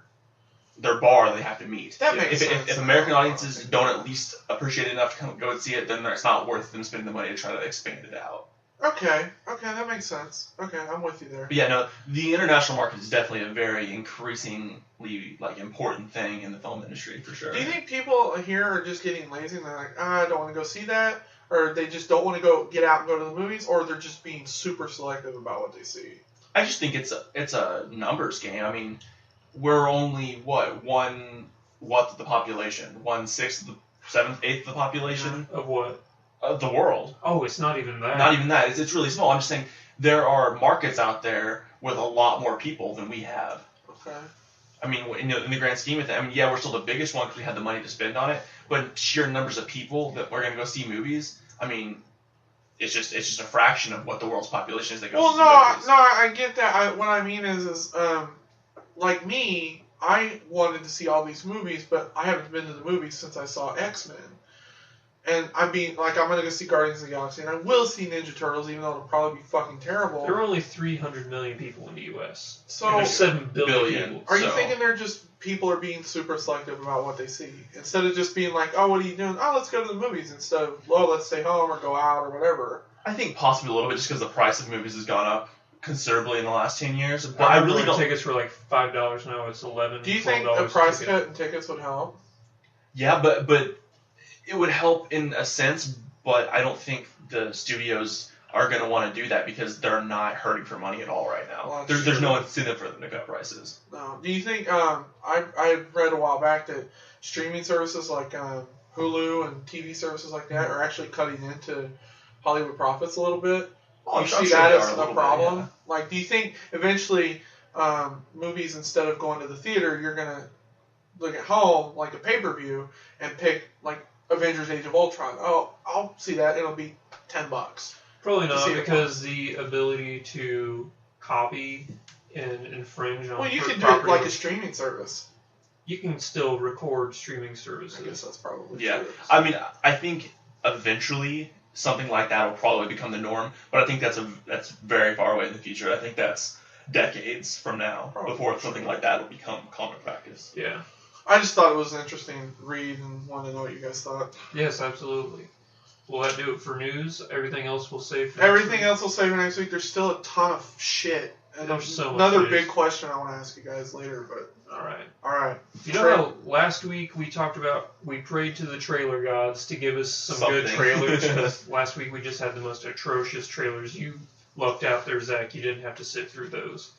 bar they have to meet. That makes sense. If American audiences don't at least appreciate it enough to come go and see it, then it's not worth them spending the money to try to expand it out. Okay, that makes sense. Okay, I'm with you there. But yeah, no, the international market is definitely a very increasingly important thing in the film industry for sure. Do you think people here are just getting lazy and they're like, I don't want to go see that, or they just don't want to get out and go to the movies, or they're just being super selective about what they see? I just think it's a numbers game. I mean, we're only what's the population? 1/6, 7/8 of the population Of what? of the world. Oh, it's not even that. Not even that. It's really small. I'm just saying there are markets out there with a lot more people than we have. Okay. I mean, in the grand scheme of things, I mean, yeah, we're still the biggest one because we had the money to spend on it. But sheer numbers of people that are going to go see movies, I mean, it's just a fraction of what the world's population is that goes to see movies. No, I get that. What I mean is like me, I wanted to see all these movies, but I haven't been to the movies since I saw X-Men. And I'm going to go see Guardians of the Galaxy, and I will see Ninja Turtles, even though it'll probably be fucking terrible. There are only 300 million people in the U.S. So, and there's 7 billion people. Are you thinking people are being super selective about what they see? Instead of just being like, oh, what are you doing? Oh, let's go to the movies. Instead of, well, let's stay home or go out or whatever. I think possibly a little bit just because the price of movies has gone up considerably in the last 10 years. But I really don't. Tickets were like $5 now. It's $11. Do you think a price cut in tickets would help? Yeah, but it would help in a sense, but I don't think the studios are going to want to do that because they're not hurting for money at all right now. Well, there's no incentive for them to cut prices. No. Do you think, I read a while back that streaming services like Hulu and TV services like that are actually cutting into Hollywood profits a little bit? Oh, you see sure that they as are a a little problem? bit, yeah. Like, do you think eventually movies, instead of going to the theater, you're going to look at home, like a pay-per-view, and pick, like, Avengers Age of Ultron? Oh, I'll see that. It'll be $10. Probably not, because the ability to copy and infringe on Well, you can do property, it like a streaming service. You can still record streaming services. I guess that's probably Yeah. true. I mean, I think eventually something like that will probably become the norm, but I think that's very far away in the future. I think that's decades from now before something like that will become common practice. Yeah. I just thought it was an interesting read and wanted to know what you guys thought. Yes, absolutely. will that do it for news? Everything else we'll save for Everything else we'll save for next week. There's still a ton of shit. And There's so much another news. big question I want to ask you guys later, but All right. You know how last week we talked about, we prayed to the trailer gods to give us some good Something. trailers, because last week we just had the most atrocious trailers. You lucked out there, Zach. You didn't have to sit through those.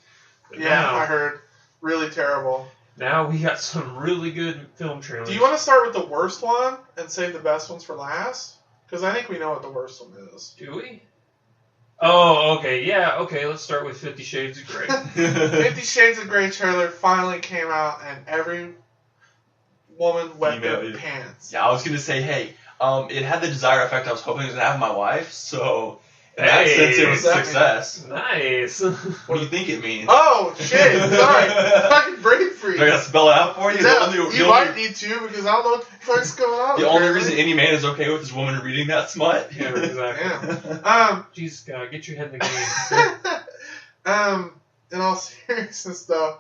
But yeah, I heard. Really terrible. now we got some really good film trailers. Do you want to start with the worst one and save the best ones for last? Because I think we know what the worst one is. Do we? Oh, okay. Yeah, okay. Let's start with 50 Shades of Grey. 50 Shades of Grey trailer finally came out, and every woman wet their Female, yeah. pants. Yeah, I was gonna say, hey, it had the desired effect I was hoping it was gonna have on my wife, so in that sense it was a exactly. success. Nice. What do you think it means? Oh, shit. Sorry. Fucking brain freeze. Do I gotta spell it out for you? Yeah, The only- you might need to, because I don't know what the fuck's going on. The only apparently. reason any man is okay with his woman reading that smut. Yeah, exactly. Damn. Jesus, God, get your head in the game. In all seriousness, though,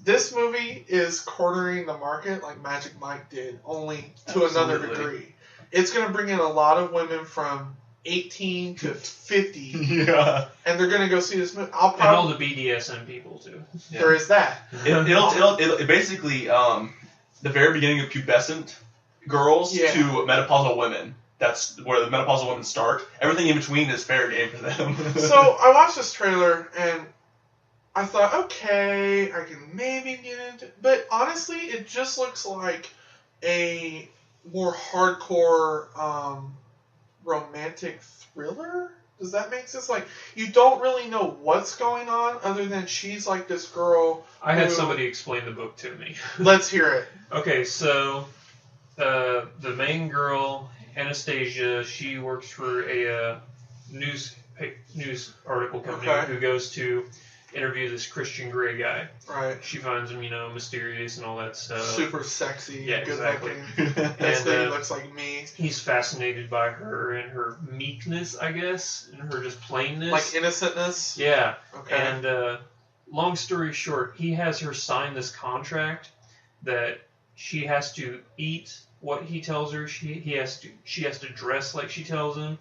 this movie is cornering the market like Magic Mike did, only to another Absolutely. degree. It's going to bring in a lot of women from 18 to 50, Yeah. and they're going to go see this movie. I'll And all probably. the BDSM people, too. There is that. It'll basically the very beginning of pubescent girls Yeah. to menopausal women. That's where the menopausal women start. Everything in between is fair game for them. So I watched this trailer and I thought, okay, I can maybe get into it. But honestly, it just looks like a more hardcore romantic thriller. Does that make sense? Like, you don't really know what's going on other than she's like this girl. I had who- somebody explain the book to me. Let's hear it. Okay, so the main girl, Anastasia, she works for a news article company Okay. who goes to interview this Christian Grey guy. Right. She finds him, mysterious and all that stuff. Super sexy, yeah, good exactly. looking. That's And, that he looks like me. He's fascinated by her and her meekness, I guess, and her just plainness. Like innocentness. Yeah. Okay. And long story short, he has her sign this contract that she has to eat what he tells her. She has to dress like she tells him,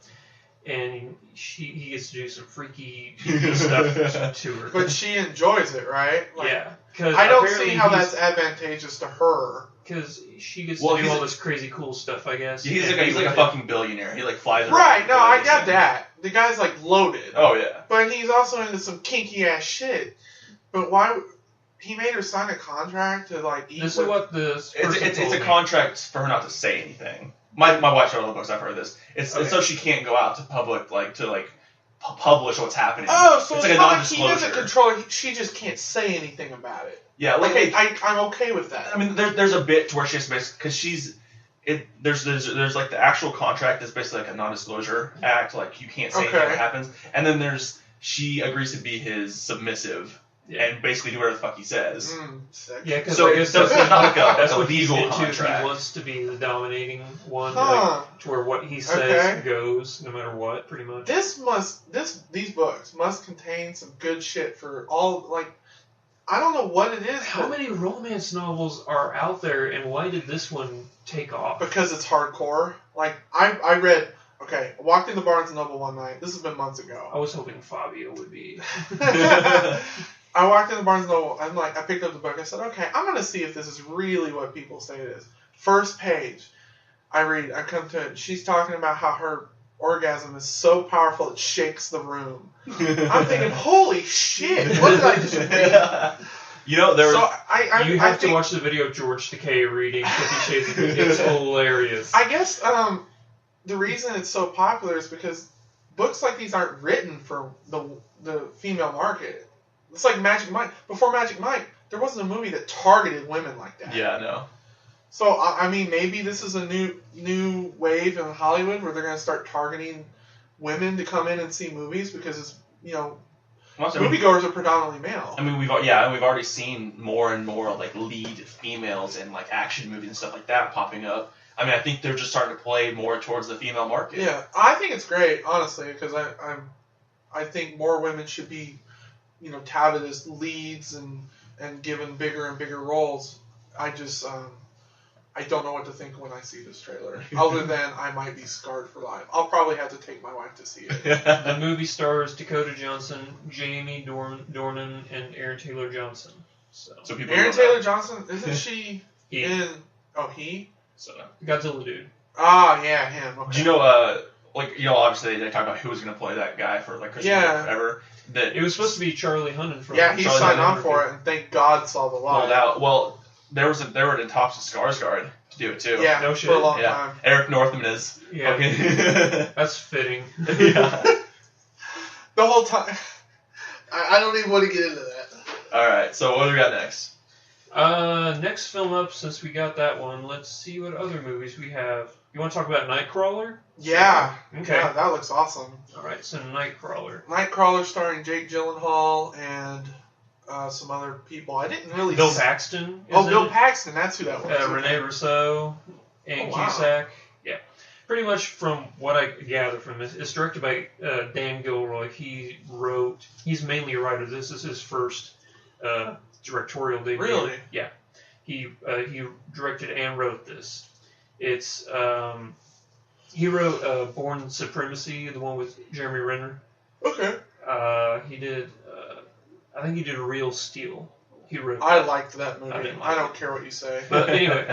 and he gets to do some freaky stuff to her. But she enjoys it, right? Like, yeah, because I don't see how that's advantageous to her. because she gets Well, to do he's all a- this crazy cool stuff. I guess he's And like be a with it. fucking billionaire. He like flies around. Right, no, I places. got that. The guy's like loaded. Oh yeah. But he's also into some kinky ass shit. But why? He made her sign a contract to like eat. This is what the It's a contract for her not to say anything. My wife showed all the books. I've heard this. It's so she can't go out to public publish what's happening. Oh, so it's it's like a not like he non-disclosure. doesn't control it. She just can't say anything about it. Yeah, like hey, I'm okay with that. I mean, there's a bit to where she's basically because there's like the actual contract that's basically like a non-disclosure act, like you can't say anything Okay. that happens, and then there's she agrees to be his submissive and basically do whatever the fuck he says. Sexy. Yeah, because So I it's guess that's not like that's a what he's legal into. contract. He wants to be the dominating one, Huh. like, to where what he says Okay. goes, no matter what, pretty much. These books must contain some good shit for all, like, I don't know what it is. How but- many romance novels are out there, and why did this one take off? Because it's hardcore. Like, I read, okay, I walked into Barnes & Noble one night. This has been months ago. I was hoping Fabio would be. I walked into Barnes & Noble, and I picked up the book. I said, okay, I'm going to see if this is really what people say it is. First page, I come to it. She's talking about how her orgasm is so powerful it shakes the room. I'm thinking, holy shit, what did I just read? You know, there So was, You I have to think, watch the video of George Takei reading 50 Shades of Grey. It's hilarious. I guess the reason it's so popular is because books like these aren't written for the female market. It's like Magic Mike. Before Magic Mike, there wasn't a movie that targeted women like that. yeah, no. So I mean, maybe this is a new wave in Hollywood where they're going to start targeting women to come in and see movies because it's moviegoers are predominantly male. I mean, we've already seen more and more like lead females in like action movies and stuff like that popping up. I mean, I think they're just starting to play more towards the female market. Yeah, I think it's great, honestly, because I think more women should be, touted as leads and given bigger and bigger roles. I I don't know what to think when I see this trailer. Other than I might be scarred for life. I'll probably have to take my wife to see it. The movie stars Dakota Johnson, Jamie Dornan, and Aaron Taylor Johnson. So people Aaron know Taylor that. Johnson, isn't she he, in? Oh, he? So, Godzilla dude. Ah, yeah, him. Okay. do you know, obviously they talk about who was going to play that guy for, like, Christmas Yeah. forever. That It was supposed to be Charlie Hunnam from. Yeah, he Charlie signed Hunnam on for it, and thank God saw the light. rolled out. Well, they were in talks with Skarsgård to do it, too. Yeah, No for shit. a long Yeah. time. Eric Northman is. Yeah, Okay. that's fitting. Yeah. The whole time. I don't even want to get into that. Alright, so what do we got next? Next film up, since we got that one, let's see what other movies we have. You want to talk about Nightcrawler? Yeah. Okay. Yeah, that looks awesome. Alright, so Nightcrawler. Nightcrawler starring Jake Gyllenhaal and some other people. I didn't really Bill Paxton. Oh, in Bill it. Paxton. That's who that was. Renee Rousseau, Ann Oh, wow. Cusack. Yeah. Pretty much from what I gather from this, it's directed by Dan Gilroy. He's mainly a writer. This is his first directorial debut. Really? Yeah. He directed and wrote this. It's he wrote Born Supremacy, the one with Jeremy Renner. Okay. He did. I think he did Real Steel. He wrote. I liked that movie. I I, didn't like don't care what you say. But anyway,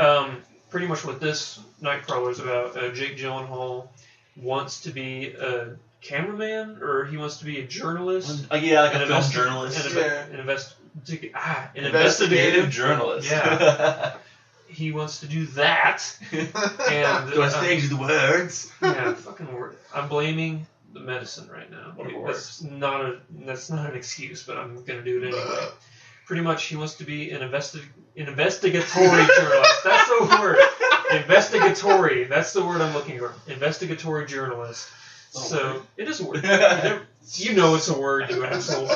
pretty much what this Nightcrawler is about, Jake Gyllenhaal wants to be a cameraman, or he wants to be a journalist. Yeah, like An a film investi- journalist. An investigative. Investigative journalist. Yeah. He wants to do that. And Do I change the words? yeah, fucking word. I'm blaming the medicine right now. Of course. That's not an excuse, but I'm gonna do it anyway. Pretty much, he wants to be an investigatory journalist. That's the word. Investigatory. That's the word I'm looking for. Investigatory journalist. So it is a word. You know it's a word, you asshole.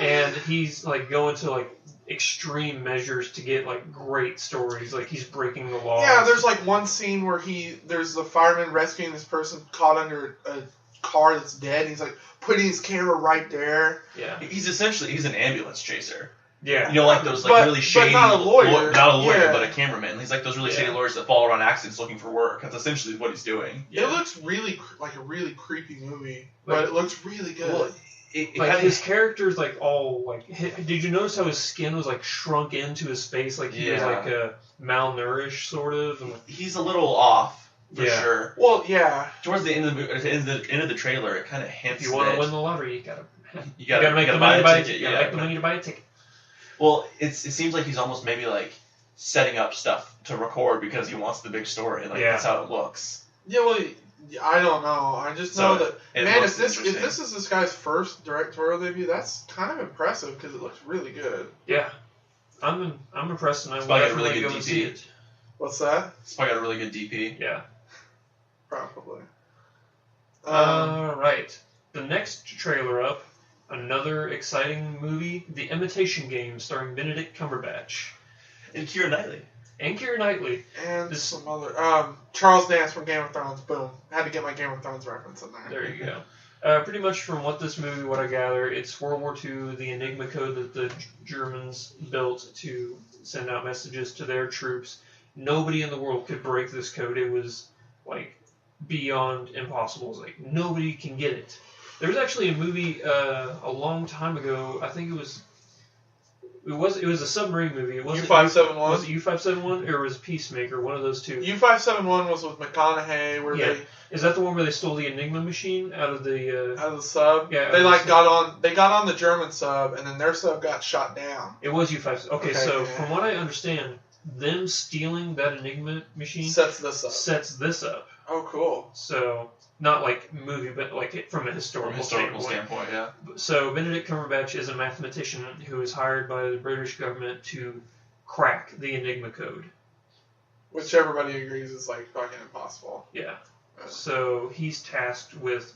And he's like going to like extreme measures to get like great stories. Like he's breaking the law. Yeah, there's like one scene where there's the fireman rescuing this person caught under a car that's dead, and he's like putting his camera right there. Yeah. He's an ambulance chaser. Yeah. You know, like those really shady. But not a lawyer. Not a lawyer, Yeah. but a cameraman. He's like those really Yeah. shady lawyers that follow around accidents looking for work. That's essentially what he's doing. It looks really like a really creepy movie, Like- but it looks really good. Well, it Like kinda- his character's like all like. Did you notice how his skin was like shrunk into his face? Like he was Yeah. like malnourished sort of. And, he's a little off for Yeah. sure. Well, yeah. Towards the end of the end of the trailer, it kind of hints. if you want to that win the lottery, you gotta you make the buy money a to buy ticket. You gotta make the money to buy a ticket. Well, it seems like he's almost maybe like setting up stuff to record because he wants the big story. Like Yeah. that's how it looks. Yeah, well, I don't know. I just So, know that, it man, looks if this interesting. is this guy's first directorial debut, that's kind of impressive because it looks really good. Yeah, I'm impressed, and I It's will probably got a really definitely good go and DP. see it. What's that? It's probably got a really good DP. Yeah. Probably. All right. The next trailer up, another exciting movie, The Imitation Game, starring Benedict Cumberbatch And Keira Knightley. and Keira Knightley. and this- some other Charles Dance from Game of Thrones. Boom, had to get my Game of Thrones reference in there. There you go. Pretty much from what I gather, it's World War II, the Enigma code that the Germans built to send out messages to their troops. Nobody in the world could break this code. It was like beyond impossible. It was like nobody can get it. There was actually a movie a long time ago. I think it was a submarine movie. It wasn't U-571? Was it U-571 or was it Peacemaker? One of those two. U-571 was with McConaughey, where Yeah. they Is that the one where they stole the Enigma machine out of the? out of the sub. Yeah, they out like of the got on the German sub, and then their sub got shot down. It was U-5. Okay, Okay, so yeah. from what I understand, them stealing that Enigma machine Sets this up. sets this up. Oh, cool. So not like movie, but like from a historical, standpoint. standpoint, yeah. So Benedict Cumberbatch is a mathematician who is hired by the British government to crack the Enigma code. Which everybody agrees is like fucking impossible. Yeah. So he's tasked with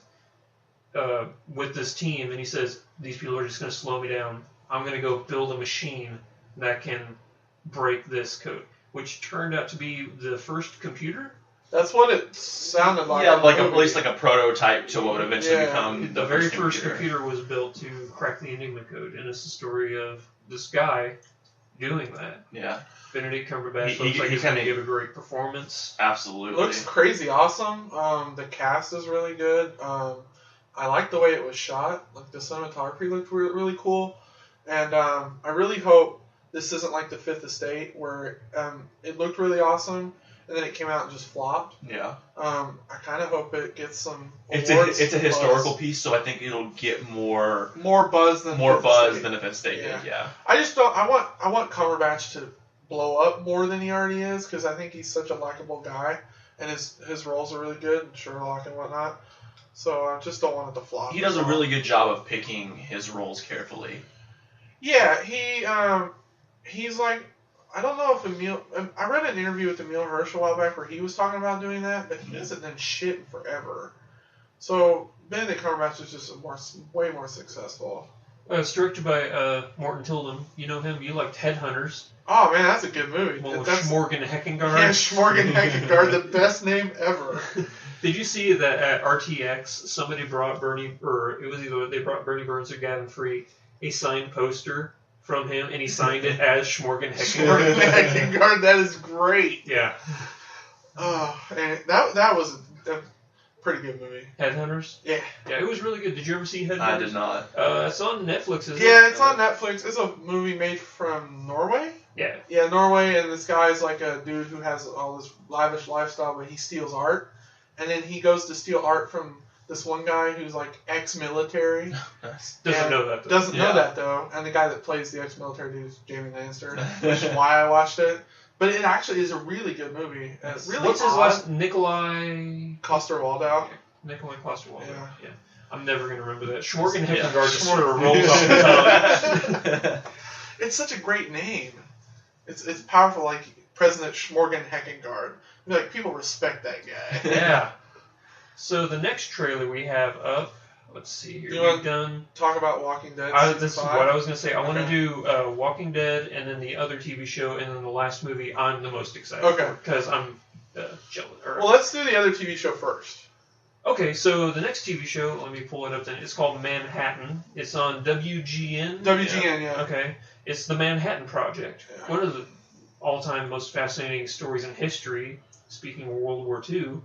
this team, and he says, "These people are just going to slow me down. I'm going to go build a machine that can break this code," which turned out to be the first computer. That's what it sounded like. Yeah, in the like at movie. least like a prototype to what would eventually Yeah. become The very first computer was built to crack the Enigma code, and it's the story of this guy doing that. Yeah. Benedict Cumberbatch He looks like he's kinda- going to give a great performance. Absolutely. Looks crazy awesome. The cast is really good. I like the way it was shot. Like the cinematography looked really cool, and I really hope this isn't like The Fifth Estate where it looked really awesome and then it came out and just flopped. Yeah. I kind of hope it gets some It's awards a historical buzz. piece, so I think it'll get more Buzz than Fifth Estate. than if it stayed. Yeah. I just don't. I want Cumberbatch to blow up more than he already is because I think he's such a likable guy and his roles are really good, Sherlock and whatnot. So I just don't want it to flop. He does a really good job of picking his roles carefully. Yeah, he's like, I don't know if Emil. I read an interview with Emil Hirsch a while back where he was talking about doing that, but he hasn't done shit in forever. So Benedict Cumberbatch is just way more successful. It's directed by Morton Tilden. You know him. You liked Headhunters. Oh man, that's a good movie. Well, with That's Schmorgan Heckengard. Yeah, Schmorgan Heckengard, the best name ever. Did you see that at RTX somebody brought Bernie, or it was either they brought Bernie Burns or Gavin Free a signed poster from him, and he signed it as Schmorgan Schmorgan Heckengard. Heckengard, that is great. Yeah. Oh, and that was a pretty good movie. Headhunters? Yeah. Yeah, it was really good. Did you ever see Headhunters? I did not. It's on Netflix, isn't it? Yeah, it's on Netflix. It's a movie made from Norway. Yeah. Yeah, Norway, and this guy's like a dude who has all this lavish lifestyle, but he steals art. And then he goes to steal art from this one guy who's like ex-military. Doesn't know that, though. Doesn't know Yeah. that, though. And the guy that plays the ex-military dude is Jamie Lannister, which is why I watched it. But it actually is a really good movie. And it's really What's his odd. last? Nikolai Coster-Waldau. Coster-Waldau. Yeah. I'm never going to remember that. Schmorgan Yeah. Heckengard just sort of rolls off the tongue. It's such a great name. It's powerful, like President Schmorgan Heckengard. Like, people respect that guy. Yeah. So the next trailer we have up, let's see here. You want- We've done. Talk about Walking Dead. This is season what I 5. was going to say. I want to Okay. do Walking Dead and then the other TV show and then the last movie I'm the most excited Okay. for because I'm jealous. Well, let's do the other TV show first. Okay, so the next TV show, let me pull it up then. It's called Manhattan. It's on WGN. WGN, yeah. Okay. It's the Manhattan Project. Yeah. One of the all-time most fascinating stories in history, speaking of World War II.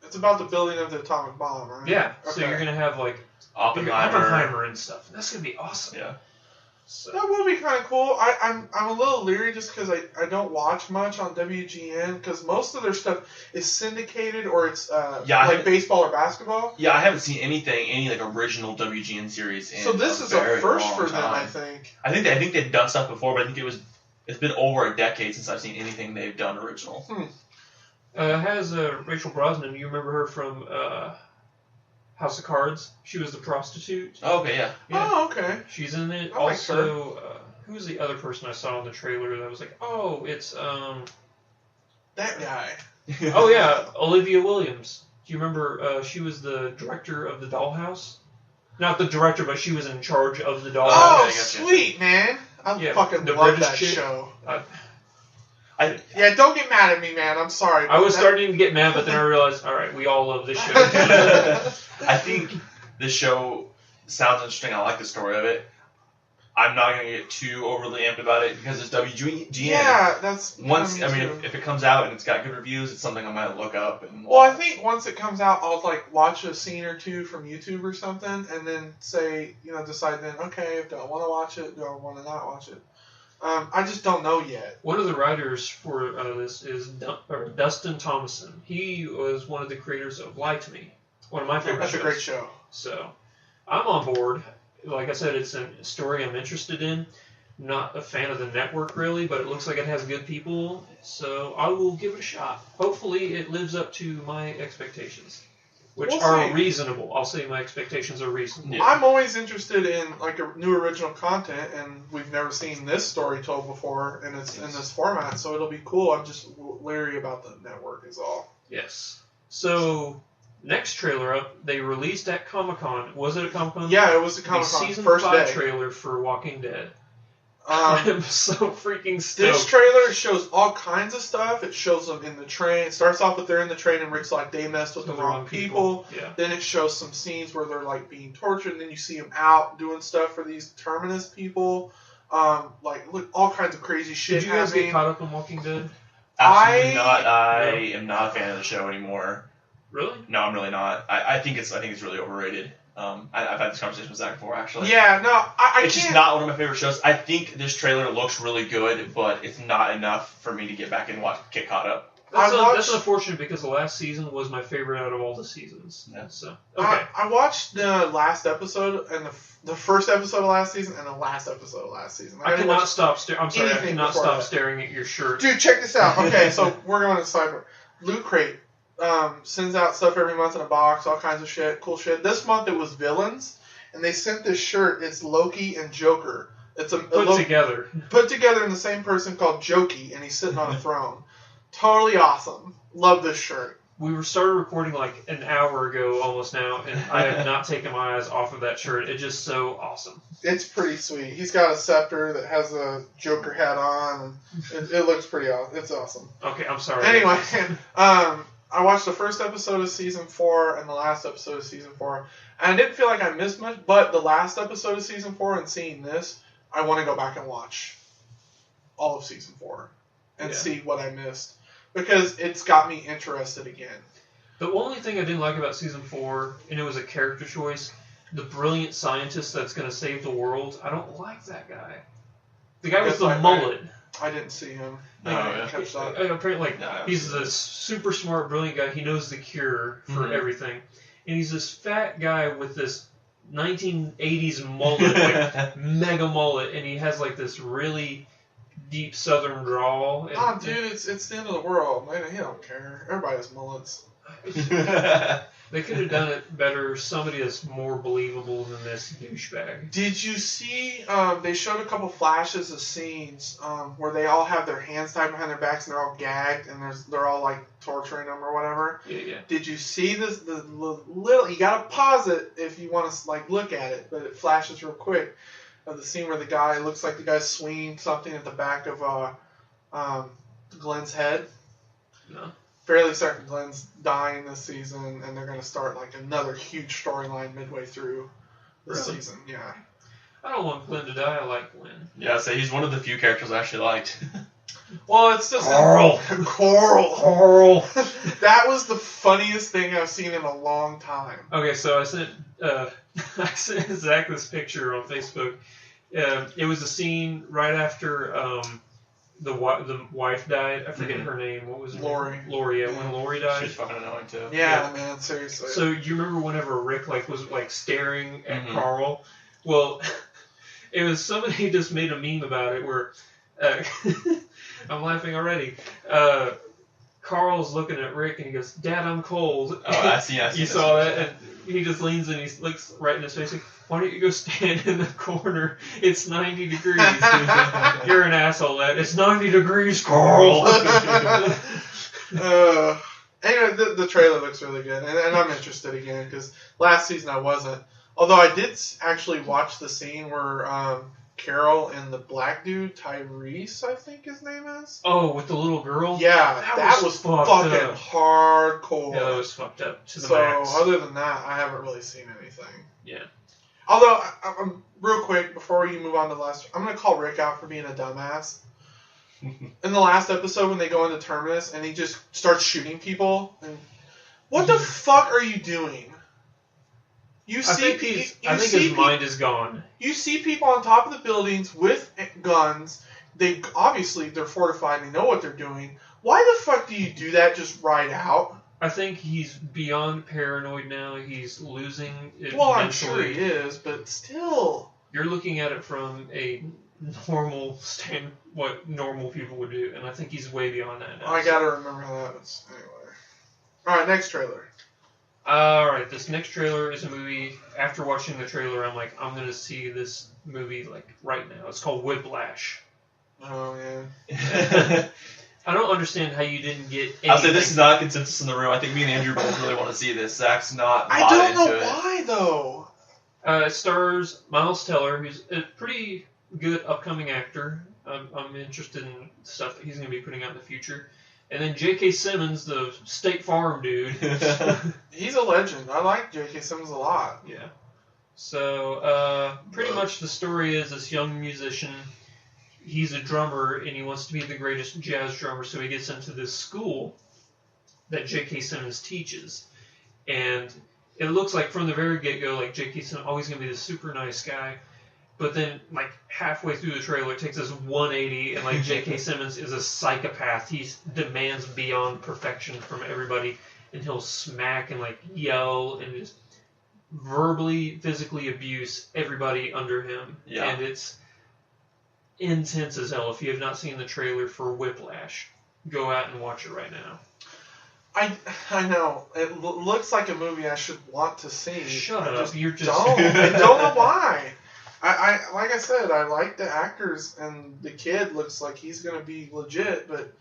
It's about the building of the atomic bomb, right? Yeah, so Okay. you're going to have like Oppenheimer. and stuff. That's going to be awesome. Yeah. So, That will be kind of cool. I'm a little leery just because I don't watch much on WGN because most of their stuff is syndicated or it's like baseball or basketball. Yeah, I haven't seen any like original WGN series in So this a is a very first long for them, I time. think. I think they've done stuff before, but I think it's been over a decade since I've seen anything they've done original. it has Rachel Brosnan. You remember her from House of Cards? She was the prostitute. Oh, okay, yeah. Yeah. Oh, okay. She's in it. I like Also, who was the other person I saw in the trailer that was like, oh, it's That guy. oh yeah, Olivia Williams. Do you remember? She was the director of the Dollhouse. Not the director, but she was in charge of the Dollhouse. Oh, okay, gotcha. sweet, man. I Yeah, fucking the love British that chick. show. I Don't get mad at me, man. I'm sorry. I was That- starting to get mad, but then I realized, all right, we all love this show. I think this show sounds interesting. I like the story of it. I'm not going to get too overly amped about it because it's WGN. Yeah, that's Once, me I mean, too. if it comes out and it's got good reviews, it's something I might look up and Well, I watch. think once it comes out, I'll like watch a scene or two from YouTube or something, and then say, decide then, okay, do I want to watch it? Do I want to not watch it? I just don't know yet. One of the writers for this is Dustin Thomason. He was one of the creators of Lie to Me, one of my favorite That's shows. a great show. So, I'm on board. Like I said, it's a story I'm interested in. Not a fan of the network really, but it looks like it has good people, so I will give it a shot. Hopefully, it lives up to my expectations, which We'll are see. reasonable. I'll say my expectations are reasonable. Yeah. I'm always interested in like a new original content, and we've never seen this story told before, and it's in this format, so it'll be cool. I'm just leery about the network, is all. Yes. So, next trailer up, they released at Comicon. Was it at Comicon? Yeah, it was the The Comicon season first 5 day. trailer for Walking Dead. I'm so freaking stoked. This trailer shows all kinds of stuff. It shows them in the train. It starts off with they're in the train, and Rick's like, they messed with the wrong people. Yeah. Then it shows some scenes where they're like being tortured, and then you see them out doing stuff for these Terminus people. Like look, all kinds of crazy shit Did you guys happening. get caught up in Walking Dead? Absolutely not. I am not a fan of the show anymore. Really? No, I'm really not. I think it's really overrated. I've had this conversation with Zach before, actually. Yeah, no, I It's just not one of my favorite shows. I think this trailer looks really good, but it's not enough for me to get back and get caught up. That's unfortunate because the last season was my favorite out of all the seasons. Yeah. So okay. I watched the last episode and the first episode of last season and the last episode of last season. I cannot stop staring. I'm sorry, I anything cannot before stop that. staring at your shirt. Dude, check this out. Okay, so we're going to Cyber. Loot Crate sends out stuff every month in a box, all kinds of shit, cool shit. This month it was villains, and they sent this shirt. It's Loki and Joker. It's Put together in the same person called Jokey, and he's sitting on a throne. Totally awesome. Love this shirt. We started recording like an hour ago almost now, and I have not taken my eyes off of that shirt. It's just so awesome. It's pretty sweet. He's got a scepter that has a Joker hat on. And it looks pretty awesome. It's awesome. Okay, I'm sorry. Anyway, I watched the first episode of season 4 and the last episode of season 4, and I didn't feel like I missed much. But the last episode of season 4 and seeing this, I want to go back and watch all of season 4 and see what I missed because it's got me interested again. The only thing I didn't like about season 4, and it was a character choice, the brilliant scientist that's going to save the world. I don't like that guy. The guy with the mullet. I didn't see him. No, I didn't catch that. Apparently, he's the super smart, brilliant guy. He knows the cure for everything. And he's this fat guy with this 1980s mullet, like mega mullet, and he has like this really deep southern drawl. And, Dude, it's the end of the world. Man, he don't care. Everybody has mullets. They could have done it better. Somebody that's more believable than this douchebag. Did you see? They showed a couple flashes of scenes where they all have their hands tied behind their backs and they're all gagged and they're all like torturing them or whatever. Yeah. Did you see this? The little. You gotta pause it if you want to like look at it, but it flashes real quick of the scene where the guy looks like the guy's swinging something at the back of Glenn's head. No. Fairly certain Glenn's dying this season, and they're going to start like another huge storyline midway through the season. Yeah. I don't want Glenn to die. I like Glenn. Yeah, so he's one of the few characters I actually liked. Well, it's just Carl. That was the funniest thing I've seen in a long time. Okay, so I sent Zach this picture on Facebook. It was a scene right after the wife died. I forget her name. What was her Lori. name? Lori. Yeah, when Lori died. She's fucking annoying too. Yeah, man, seriously. So you remember whenever Rick was staring at Carl? Well, it was somebody just made a meme about it where I'm laughing already. Carl's looking at Rick and he goes, "Dad, I'm cold." Oh, I see. You saw that, and he just leans and he looks right in his face. Like, "Why don't you go stand in the corner? It's 90 degrees." You're an asshole, lad. It's 90 degrees, Carl. Anyway, the trailer looks really good, and I'm interested again because last season I wasn't. Although I did actually watch the scene where Carol and the black dude, Tyrese, I think his name is. Oh, with the little girl? Yeah, that was fucking hardcore. Yeah, that was fucked up to the max. So, other than that, I haven't really seen anything. Yeah. Although, I'm real quick, before you move on to the last, I'm going to call Rick out for being a dumbass. In the last episode, when they go into Terminus, and he just starts shooting people, and what the fuck are you doing? I think his mind is gone. You see people on top of the buildings with guns. They're fortified and they know what they're doing. Why the fuck do you do that just right out? I think he's beyond paranoid now. He's losing it Well, mentally. I'm sure he is, but still. You're looking at it from a normal what normal people would do, and I think he's way beyond that now. I gotta remember that. Anyway. Alright, next trailer. Alright, this next trailer is a movie. After watching the trailer, I'm like, I'm gonna see this movie like right now. It's called Whiplash. Oh, yeah. I don't understand how you didn't get anything. I'll say this is not a consensus in the room. I think me and Andrew both really want to see this. Zach's not I bought don't into know it. why, though. It stars Miles Teller, who's a pretty good upcoming actor. I'm interested in stuff that he's going to be putting out in the future. And then J.K. Simmons, the State Farm dude. He's a legend. I like J.K. Simmons a lot. Yeah. So, pretty much the story is this young musician he's a drummer and he wants to be the greatest jazz drummer, so he gets into this school that J.K. Simmons teaches. And it looks like from the very get-go, like J.K. Simmons always going to be this super nice guy. But then, like, halfway through the trailer, it takes this 180, and, like, J.K. Simmons is a psychopath. He demands beyond perfection from everybody, and he'll smack and, like, yell and just verbally, physically abuse everybody under him. Yeah. And it's intense as hell. If you have not seen the trailer for Whiplash, go out and watch it right now. I know. It looks like a movie I should want to see. Shut up. You're just... I don't know why. I like I said, I like the actors, and the kid looks like he's going to be legit, but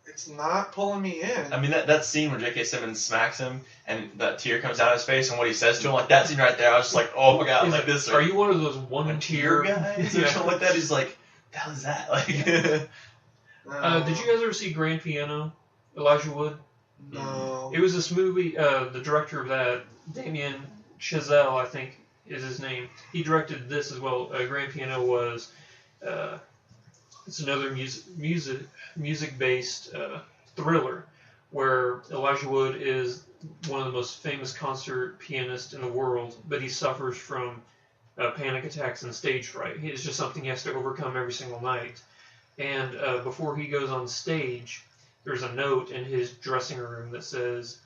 it's not pulling me in. I mean, that scene where J.K. Simmons smacks him, and that tear comes down his face, and what he says to him, like, that scene right there, I was just like, oh my god, He's like this. Are you one of those one-tier guys? Or something like that? He's like, the hell is that? Like, did you guys ever see Grand Piano? Elijah Wood? No. It was this movie, the director of that, Damien Chazelle, I think is his name. He directed this as well. Grand Piano was, it's another music-based thriller where Elijah Wood is one of the most famous concert pianists in the world, but he suffers from panic attacks and stage fright. It's just something he has to overcome every single night. And before he goes on stage, there's a note in his dressing room that says,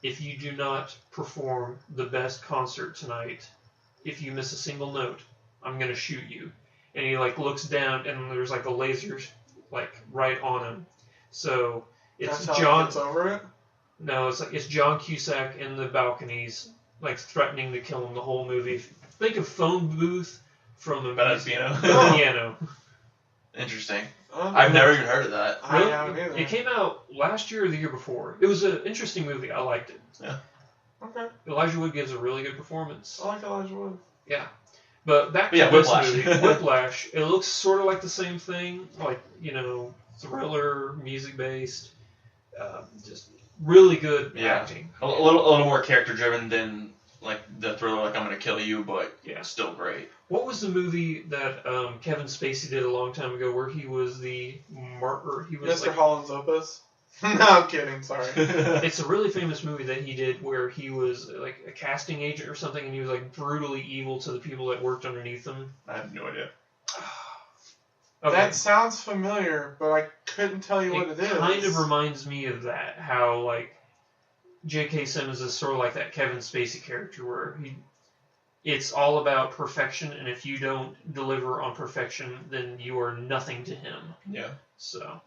if you do not perform the best concert tonight, if you miss a single note, I'm going to shoot you. And he, like, looks down, and there's, like, a laser, like, right on him. So, it's That's how John... he gets over it? No, it's John Cusack in the balconies, like, threatening to kill him the whole movie. Think of Phone Booth from the... Piano. Interesting. Oh, I've never even heard of that. I haven't either. It came out last year or the year before. It was an interesting movie. I liked it. Yeah. Okay. Elijah Wood gives a really good performance. I like Elijah Wood. Yeah. But back to Yeah, this Whiplash. movie, Whiplash. It looks sort of like the same thing, like, you know, thriller, music-based, just really good acting. A little more character-driven than, like, the thriller, like, I'm going to kill you, but still great. What was the movie that Kevin Spacey did a long time ago where he was the martyr? He was Mr. like, Holland's Opus? No, I'm kidding. Sorry. It's a really famous movie that he did where he was like a casting agent or something, and he was like brutally evil to the people that worked underneath him. I have no idea. Okay. That sounds familiar, but I couldn't tell you what it is. It kind of reminds me of that. How like J.K. Simmons is sort of like that Kevin Spacey character where it's all about perfection, and if you don't deliver on perfection, then you are nothing to him. Yeah. So.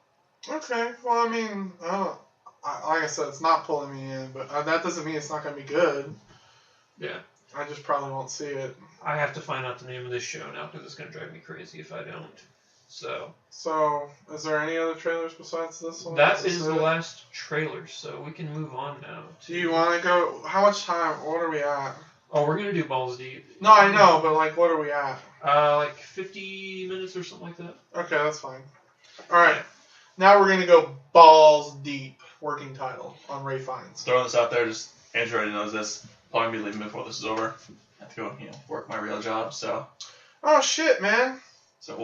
Okay, well, I mean, like I said, it's not pulling me in, but that doesn't mean it's not going to be good. Yeah. I just probably won't see it. I have to find out the name of this show now because it's going to drive me crazy if I don't. So, is there any other trailers besides this one? That is the last trailer, so we can move on now. Do you want to go? How much time? What are we at? Oh, we're going to do Balls Deep. No, I know, but like, what are we at? Like 50 minutes or something like that. Okay, that's fine. All right. Now we're going to go balls deep, working title, on Ray Fiennes. Throwing this out there, just Andrew already knows this. Probably be leaving before this is over. I have to go, work my real job, so. Oh, shit, man. So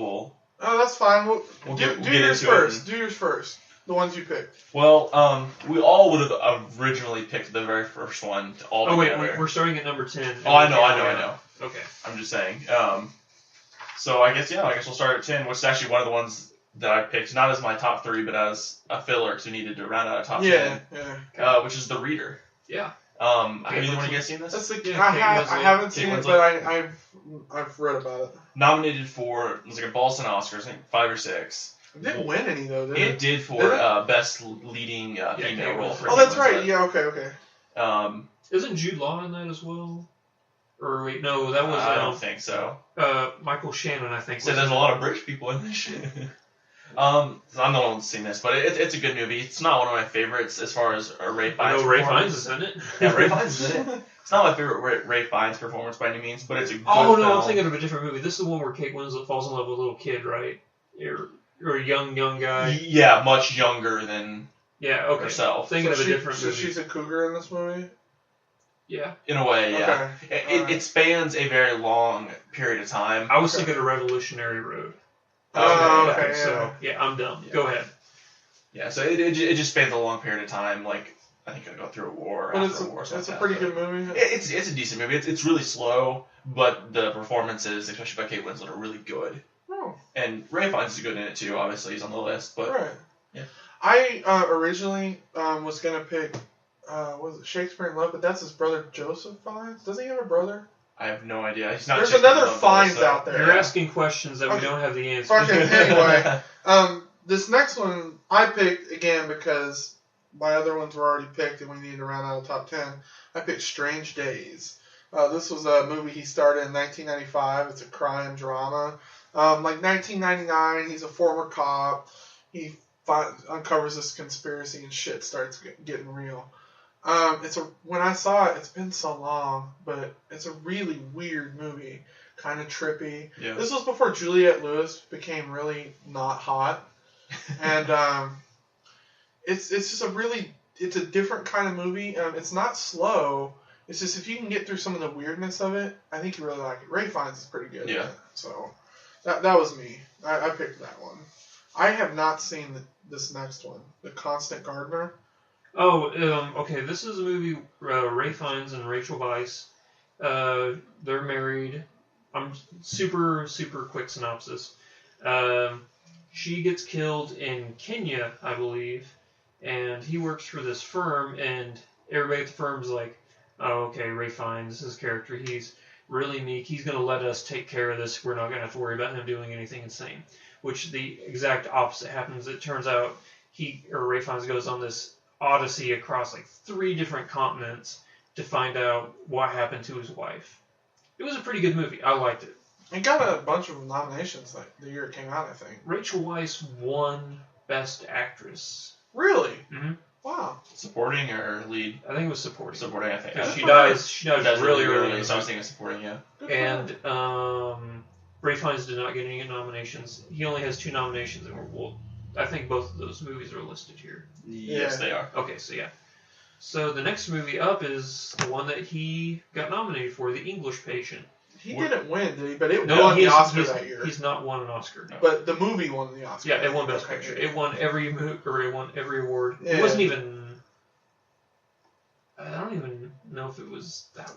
Oh, that's fine. We'll do get yours into first. Do yours first. The ones you picked. Well, we all would have originally picked the very first one all together. Oh, wait, we're starting at number 10. Oh, I know. Okay. I'm just saying. So I guess we'll start at 10, which is actually one of the ones that I picked, not as my top 3, but as a filler, because we needed to round out a top 10. Yeah. Which is The Reader. Yeah. Have either one of you guys seen this? That's Yeah, I haven't seen it, but I've read about it. Nominated for, it was like a Boston Oscars, I think 5 or 6. It didn't win any, though, did it? It did for best leading female role. For that's right. Yeah, okay. Isn't Jude Law in that as well? Or wait, no, that was... I don't think so. Michael Shannon, I think. So there's a lot of British people in this shit. I'm the one who's seen this, but it's a good movie. It's not one of my favorites as far as Ray Fiennes. I know Ray Fiennes is in it. Yeah, Ray Fiennes is in it. It's not my favorite Ray Fiennes performance by any means, but it's a good Oh, no, film. I'm thinking of a different movie. This is the one where Kate Winslet falls in love with a little kid, right? Or a young guy. Yeah, much younger than herself. Thinking of a different so movie. she's a cougar in this movie? Yeah. In a way, yeah. Okay. It spans a very long period of time. I was thinking of Revolutionary Road. Oh, Okay, okay, so I'm dumb. Go ahead. Yeah, so it just spans a long period of time. Like, I think I go through a war, But after a war, it's a pretty good movie. It's a decent movie. It's really slow, but the performances, especially by Kate Winslet, are really good. Oh. And Ray Fiennes is good in it too. Obviously, he's on the list. But Right. Yeah. I originally was gonna pick was it Shakespeare in Love, but that's his brother Joseph Fiennes. Doesn't he have a brother? I have no idea. He's not. There's Shakespeare another in Love, Fiennes so- out there. You're asking questions that we Okay. don't have the answer. Fucking anyway. This next one I picked again because my other ones were already picked and we needed to round out a top 10. I picked Strange Days. This was a movie he started in 1995. It's a crime drama. Like 1999, he's a former cop. He uncovers this conspiracy and shit starts getting real. When I saw it, it's been so long, but it's a really weird movie, kind of trippy. Yeah. This was before Juliette Lewis became really not hot, and it's just it's a different kind of movie. It's not slow. It's just if you can get through some of the weirdness of it, I think you really like it. Ray Fiennes is pretty good. Yeah. So that was me. I picked that one. I have not seen this next one, The Constant Gardener. Oh, okay. This is a movie. Ray Fiennes and Rachel Weisz. They're married. I'm super quick synopsis. She gets killed in Kenya, I believe, and he works for this firm, and everybody at the firm's like, "Oh, okay, Ray Fiennes, his character. He's really meek. He's gonna let us take care of this. We're not gonna have to worry about him doing anything insane." Which the exact opposite happens. It turns out Ray Fiennes goes on this odyssey across like 3 different continents to find out what happened to his wife. It was a pretty good movie. I liked it. It got a bunch of nominations like the year it came out, I think. Rachel Weisz won Best Actress. Really? Mm-hmm. Wow. Supporting or lead? I think it was supporting. Supporting, I think. Because Yeah. she dies really early. So I was thinking supporting, yeah. Good for And him. Ray Fiennes did not get any nominations. He only has 2 nominations, and I think both of those movies are listed here. Yes, Yeah. they are. Okay, so yeah. So the next movie up is the one that he got nominated for, The English Patient. He didn't win, did he? But it No, won the he's Oscar that year. He's not won an Oscar. No. But the movie won the Oscar. Yeah, it won Best Okay. Picture. It won every award. Yeah. It wasn't even. I don't even know if it was that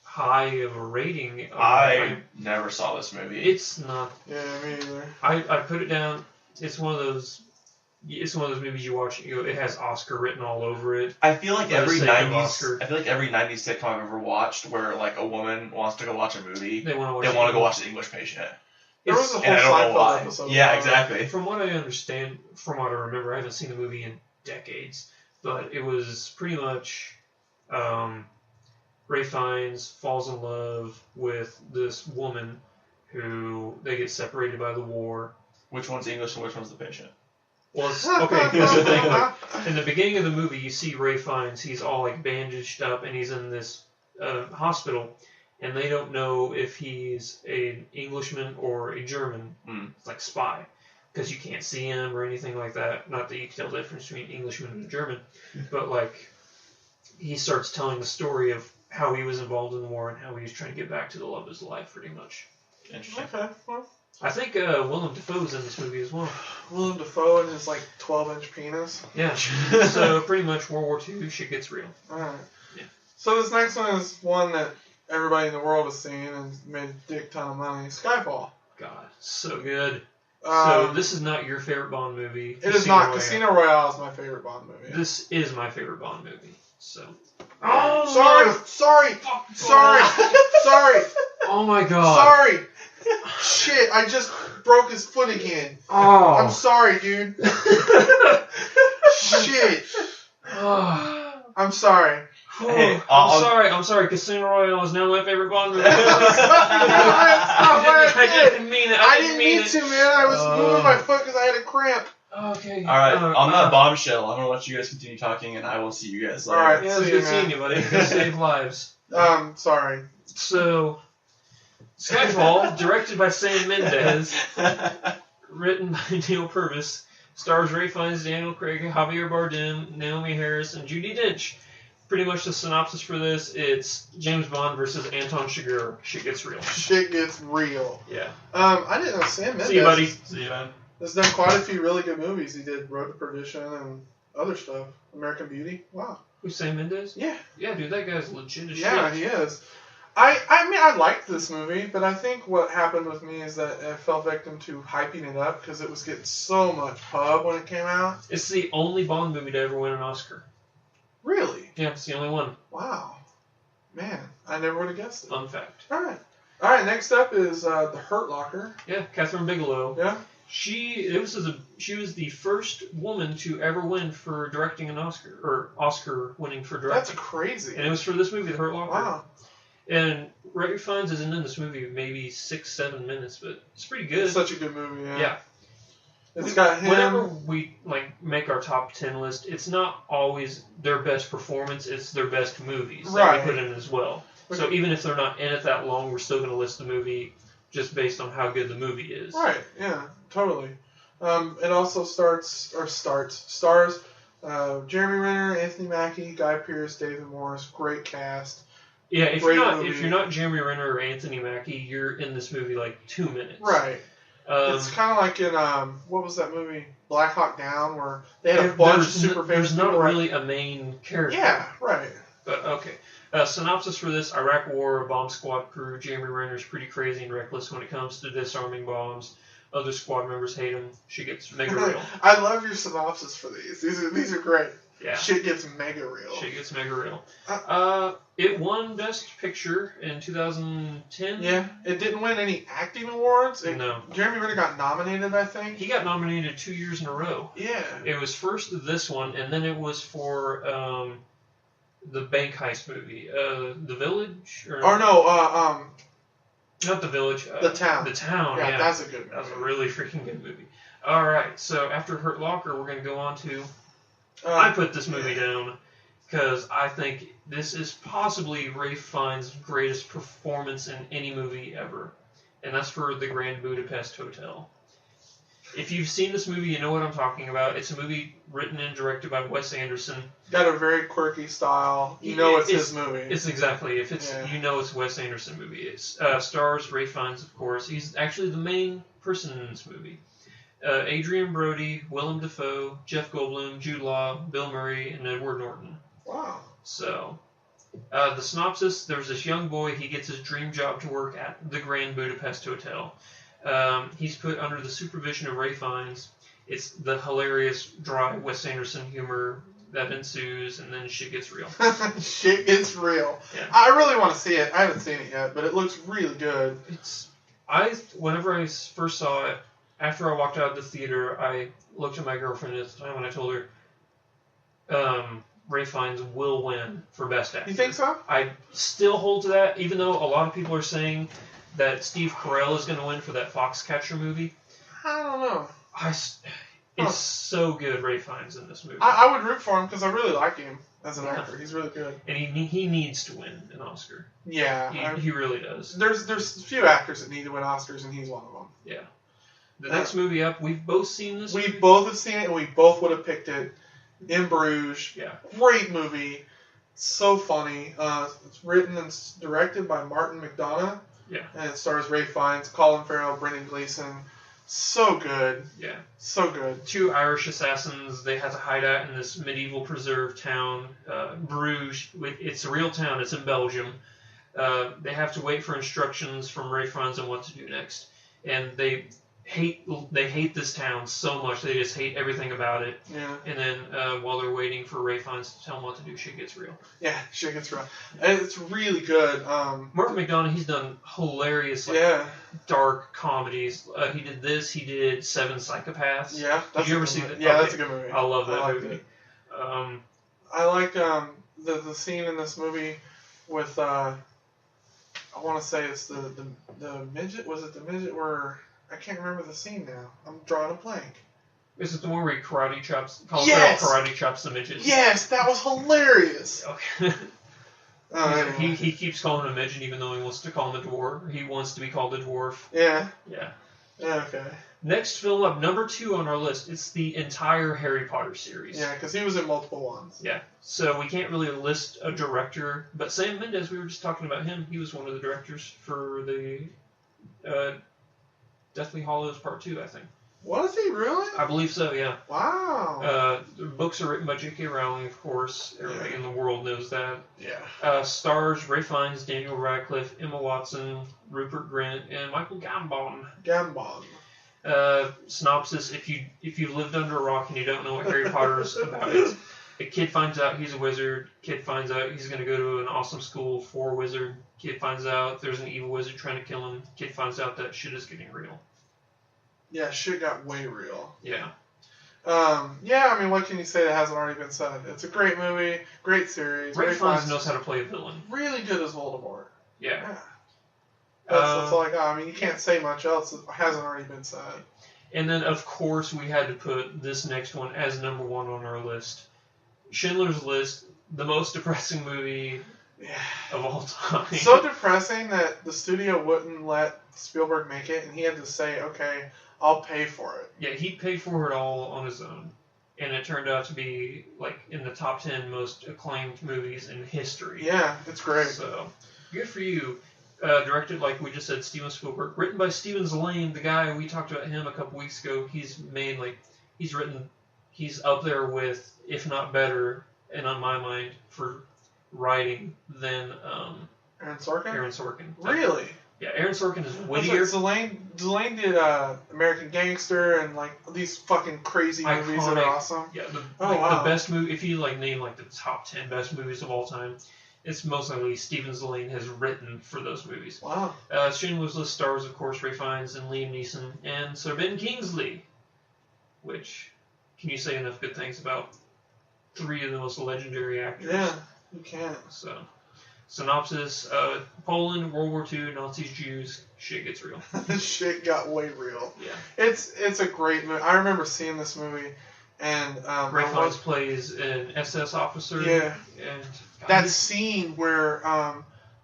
high of a rating. I never saw this movie. It's not. Yeah, me either. I put it down. It's one of those. It's one of those movies you watch. And you go, it has Oscar written all over it. I feel like For the every sake of 90s. Oscar. I feel like every 90s sitcom I've ever watched, where like a woman wants to go watch a movie, They want to watch. they want to go watch The English Patient. There was a whole And I don't know Seinfeld why. episode. Yeah, about it. exactly. From what I understand, from what I remember, I haven't seen the movie in decades, but it was pretty much Ray Fiennes falls in love with this woman who they get separated by the war. Which one's English and which one's the patient? Well, okay, here's the thing. Like, in the beginning of the movie, you see Ray Fiennes. He's all like bandaged up, and he's in this hospital, and they don't know if he's an Englishman or a German. It's like spy, because you can't see him or anything like that. Not that you can tell the difference between an Englishman and a German, but like he starts telling the story of how he was involved in the war and how he was trying to get back to the love of his life, pretty much. Interesting. Okay, well, I think Willem Dafoe's in this movie as well. Willem Dafoe and his like 12-inch penis. Yeah. So pretty much World War II shit gets real. Alright. Yeah. So this next one is one that everybody in the world has seen and made a dick ton of money. Skyfall. God, so good. So Um, this is not your favorite Bond movie. it is not. Royale. Casino Royale is my favorite Bond movie. This is my favorite Bond movie. So. Sorry. Oh my God. Sorry. Shit, I just broke his foot again. Oh. I'm sorry, dude. Shit. I'm sorry. Hey, I'm sorry. Casino Royale is now my favorite Bond movie. I didn't mean it. I didn't mean to, man. I was moving my foot because I had a cramp. Okay. All right, on that bombshell, I'm gonna let you guys continue talking, and I will see you guys later. All right. Yeah, it was See good you, seeing man. you, buddy. You saved lives. Sorry. So, Skyfall, directed by Sam Mendes, written by Neil Purvis, stars Ray Fiennes, Daniel Craig, Javier Bardem, Naomi Harris, and Judi Dench. pretty much the synopsis for this. It's James Bond versus Anton Chigurh. Shit gets real. Shit gets real. Yeah. I didn't know Sam Mendes. See you, buddy. See you, man. Has done quite a few really good movies. He did Road to Perdition and other stuff. American Beauty. Wow. Who's Sam Mendes? Yeah. Yeah, dude, that guy's legit as Yeah, shit. he is. I mean, I liked this movie, but I think what happened with me is that I fell victim to hyping it up because it was getting so much pub when it came out. It's the only Bond movie to ever win an Oscar. Really? Yeah, it's the only one. Wow. Man, I never would have guessed it. Fun fact. All right, next up is The Hurt Locker. Yeah, Catherine Bigelow. Yeah? She was the first woman to ever win for directing an Oscar, or Oscar winning for directing. That's crazy. And it was for this movie, The Hurt Locker. Wow. And Ray Fiennes isn't in this movie maybe 6-7 minutes, but it's pretty good. It's such a good movie, yeah. Yeah. It's got him. Whenever we make our top 10 list, it's not always their best performance; it's their best movies that we put in as well. So even if they're not in it that long, we're still going to list the movie just based on how good the movie is. Right. Yeah. Totally. It also stars Jeremy Renner, Anthony Mackie, Guy Pearce, David Morris. Great cast. Yeah. If Great you're not Jeremy Renner or Anthony Mackie, you're in this movie like 2 minutes. Right. It's kind of like in what was that movie, Black Hawk Down, where they had a bunch of super famous There's not people. really a main character. Yeah. Right. But okay. Synopsis for this: Iraq War, a bomb squad crew. Jeremy Renner's pretty crazy and reckless when it comes to disarming bombs. Other squad members hate him. She gets mega real. I love your synopsis for these. These are great. Yeah. Shit gets mega real. Shit gets mega real. It won Best Picture in 2010. Yeah. It didn't win any acting awards. No. Jeremy Renner got nominated, I think. He got nominated 2 years in a row. Yeah. It was first this one, and then it was for the bank heist movie, The Village. Or no, not The Village. The Town. The Town. Yeah, Yeah, that's a good movie. That was a really freaking good movie. All right, so after Hurt Locker, we're going to go on to. I put this movie down because I think this is possibly Ray Fiennes' greatest performance in any movie ever, and that's for The Grand Budapest Hotel. If you've seen this movie, you know what I'm talking about. It's a movie written and directed by Wes Anderson. Got a very quirky style. You know it's his movie. It's exactly. If it's you know it's a Wes Anderson movie. It stars Ray Fiennes, of course. He's actually the main person in this movie. Adrian Brody, Willem Dafoe, Jeff Goldblum, Jude Law, Bill Murray, and Edward Norton. Wow. So, the synopsis: there's this young boy. He gets his dream job to work at the Grand Budapest Hotel. He's put under the supervision of Ray Fiennes. It's the hilarious, dry Wes Anderson humor that ensues, and then shit gets real. Shit gets real. Yeah. I really want to see it. I haven't seen it yet, but it looks really good. Whenever I first saw it, after I walked out of the theater, I looked at my girlfriend at the time and I told her, Ray Fiennes will win for Best Actor. You think so? I still hold to that, even though a lot of people are saying that Steve Carell is going to win for that Foxcatcher movie. I don't know. It's so good, Ray Fiennes in this movie. I would root for him because I really like him as an actor. He's really good. And he needs to win an Oscar. Yeah. He really does. There's a few actors that need to win Oscars, and he's one of them. Yeah. The next movie up, we've both seen this. We both have seen it, and we both would have picked it. In Bruges. Yeah. Great movie. So funny. It's written and directed by Martin McDonagh. Yeah. And it stars Ray Fiennes, Colin Farrell, Brendan Gleeson. So good. Yeah. So good. Two Irish assassins. They had to hide out in this medieval preserved town, Bruges. It's a real town. It's in Belgium. They have to wait for instructions from Ray Fiennes on what to do next. And they hate this town so much. They just hate everything about it. Yeah. And then while they're waiting for Ray Fiennes to tell them what to do, shit gets real. Yeah, shit gets real. And it's really good. Martin McDonagh, he's done hilarious, dark comedies. He did this. He did Seven Psychopaths. Yeah. Did you ever see that? Yeah, okay. That's a good movie. I love that movie. It. I like the scene in this movie with I want to say it's the midget. Was it the midget where? I can't remember the scene now. I'm drawing a blank. Is it the one where he karate chops? Yes! Karate chops the midget. Yes, that was hilarious. Okay. He keeps calling him a midget even though he wants to call him a dwarf. He wants to be called a dwarf. Yeah. Yeah. Okay. Next film up, number 2 on our list. It's the entire Harry Potter series. Yeah, because he was in multiple ones. Yeah. So we can't really list a director, but Sam Mendes, we were just talking about him. He was one of the directors for the Deathly Hallows Part 2, I think. Was he really? I believe so, yeah. Wow. The books are written by J.K. Rowling, of course. Everybody in the world knows that. Yeah. Stars Ray Fiennes, Daniel Radcliffe, Emma Watson, Rupert Grint, and Michael Gambon. Synopsis: If you lived under a rock and you don't know what Harry Potter's about, a kid finds out he's a wizard. Kid finds out he's going to go to an awesome school for a wizard. Kid finds out there's an evil wizard trying to kill him. Kid finds out that shit is getting real. Yeah, shit got way real. Yeah. Yeah, I mean, what can you say that hasn't already been said? It's a great movie, great series. Ray Fiennes knows how to play a villain. Really good as Voldemort. Yeah. That's all I got. I mean, you can't say much else that hasn't already been said. And then, of course, we had to put this next one as number 1 on our list. Schindler's List, the most depressing movie of all time. So depressing that the studio wouldn't let Spielberg make it, and he had to say, okay, I'll pay for it. Yeah, he paid for it all on his own. And it turned out to be, like, in the top 10 most acclaimed movies in history. Yeah, it's great. So, good for you. Directed, like we just said, Steven Spielberg. Written by Steven Zlane, the guy, we talked about him a couple weeks ago. He's up there with, if not better, and on my mind, for writing than Aaron Sorkin? Aaron Sorkin. Really? Yeah, Aaron Sorkin is wittier. Zlane did American Gangster and like these fucking crazy movies that are awesome. Yeah, wow. The best movie. If you like name like the top 10 best movies of all time, it's most likely Steven Zlane has written for those movies. Wow. Schindler's List stars, of course, Ray Fiennes and Liam Neeson and Sir Ben Kingsley. Which, can you say enough good things about 3 of the most legendary actors? Yeah, you can't. So, synopsis: Poland, World War II, Nazis, Jews. Shit gets real. Shit got way real. Yeah. It's a great movie. I remember seeing this movie, and Ray Fiennes plays an SS officer. Yeah. And that scene where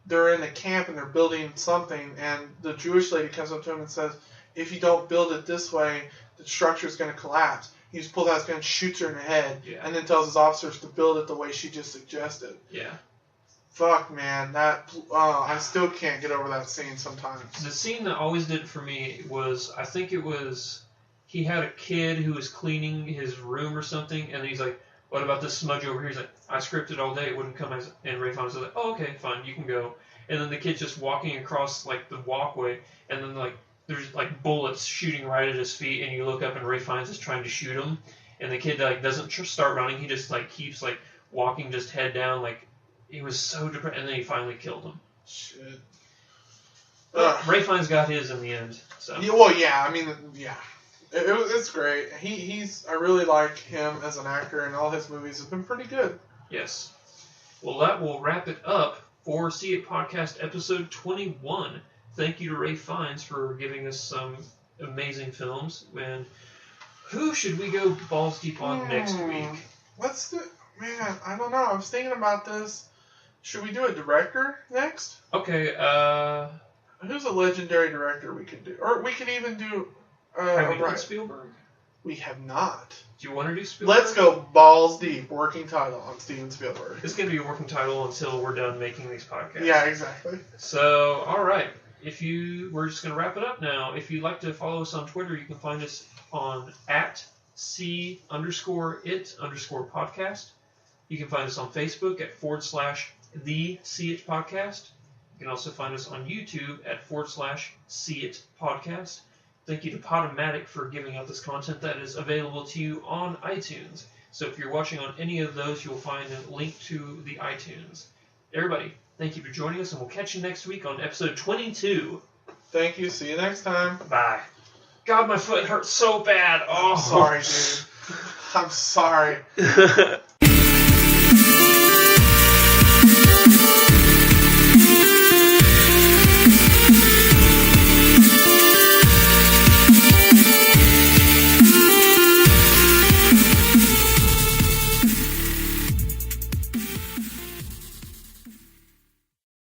they're in a camp and they're building something, and the Jewish lady comes up to him and says, "If you don't build it this way, the structure's going to collapse." He just pulls out his gun, shoots her in the head, and then tells his officers to build it the way she just suggested. Yeah. Fuck, man, I still can't get over that scene sometimes. The scene that always did it for me was, I think it was, he had a kid who was cleaning his room or something, and he's like, "What about this smudge over here?" He's like, "I scripted all day, it wouldn't come as," and Ray Fiennes was like, "Oh, okay, fine, you can go." And then the kid's just walking across, like, the walkway, and then, like, there's, like, bullets shooting right at his feet, and you look up and Ray Fiennes is trying to shoot him, and the kid, like, doesn't start running, he just, like, keeps, like, walking just head down, like, he was so depressed, and then he finally killed him. Shit. Ray Fiennes got his in the end, so. Yeah, well, yeah, I mean, yeah. It's great. I really like him as an actor, and all his movies have been pretty good. Yes. Well, that will wrap it up for See It Podcast episode 21. Thank you to Ray Fiennes for giving us some amazing films. And who should we go balls deep on next week? Let's do... Man, I don't know. I was thinking about this. Should we do a director next? Okay, Who's a legendary director we could do? Or we could even do... have we done Spielberg? We have not. Do you want to do Spielberg? Let's go balls deep. Working title on Steven Spielberg. It's going to be a working title until we're done making these podcasts. Yeah, exactly. So, alright. We're just going to wrap it up now. If you'd like to follow us on Twitter, you can find us on @C_it_podcast. You can find us on Facebook at /the CH Podcast. You can also find us on YouTube at /CIT Podcast. Thank you to Podomatic for giving out this content that is available to you on iTunes. So if you're watching on any of those, you'll find a link to the iTunes. Everybody, thank you for joining us, and we'll catch you next week on episode 22. Thank you. See you next time. Bye. God, my foot hurts so bad. Oh, sorry, dude. I'm sorry.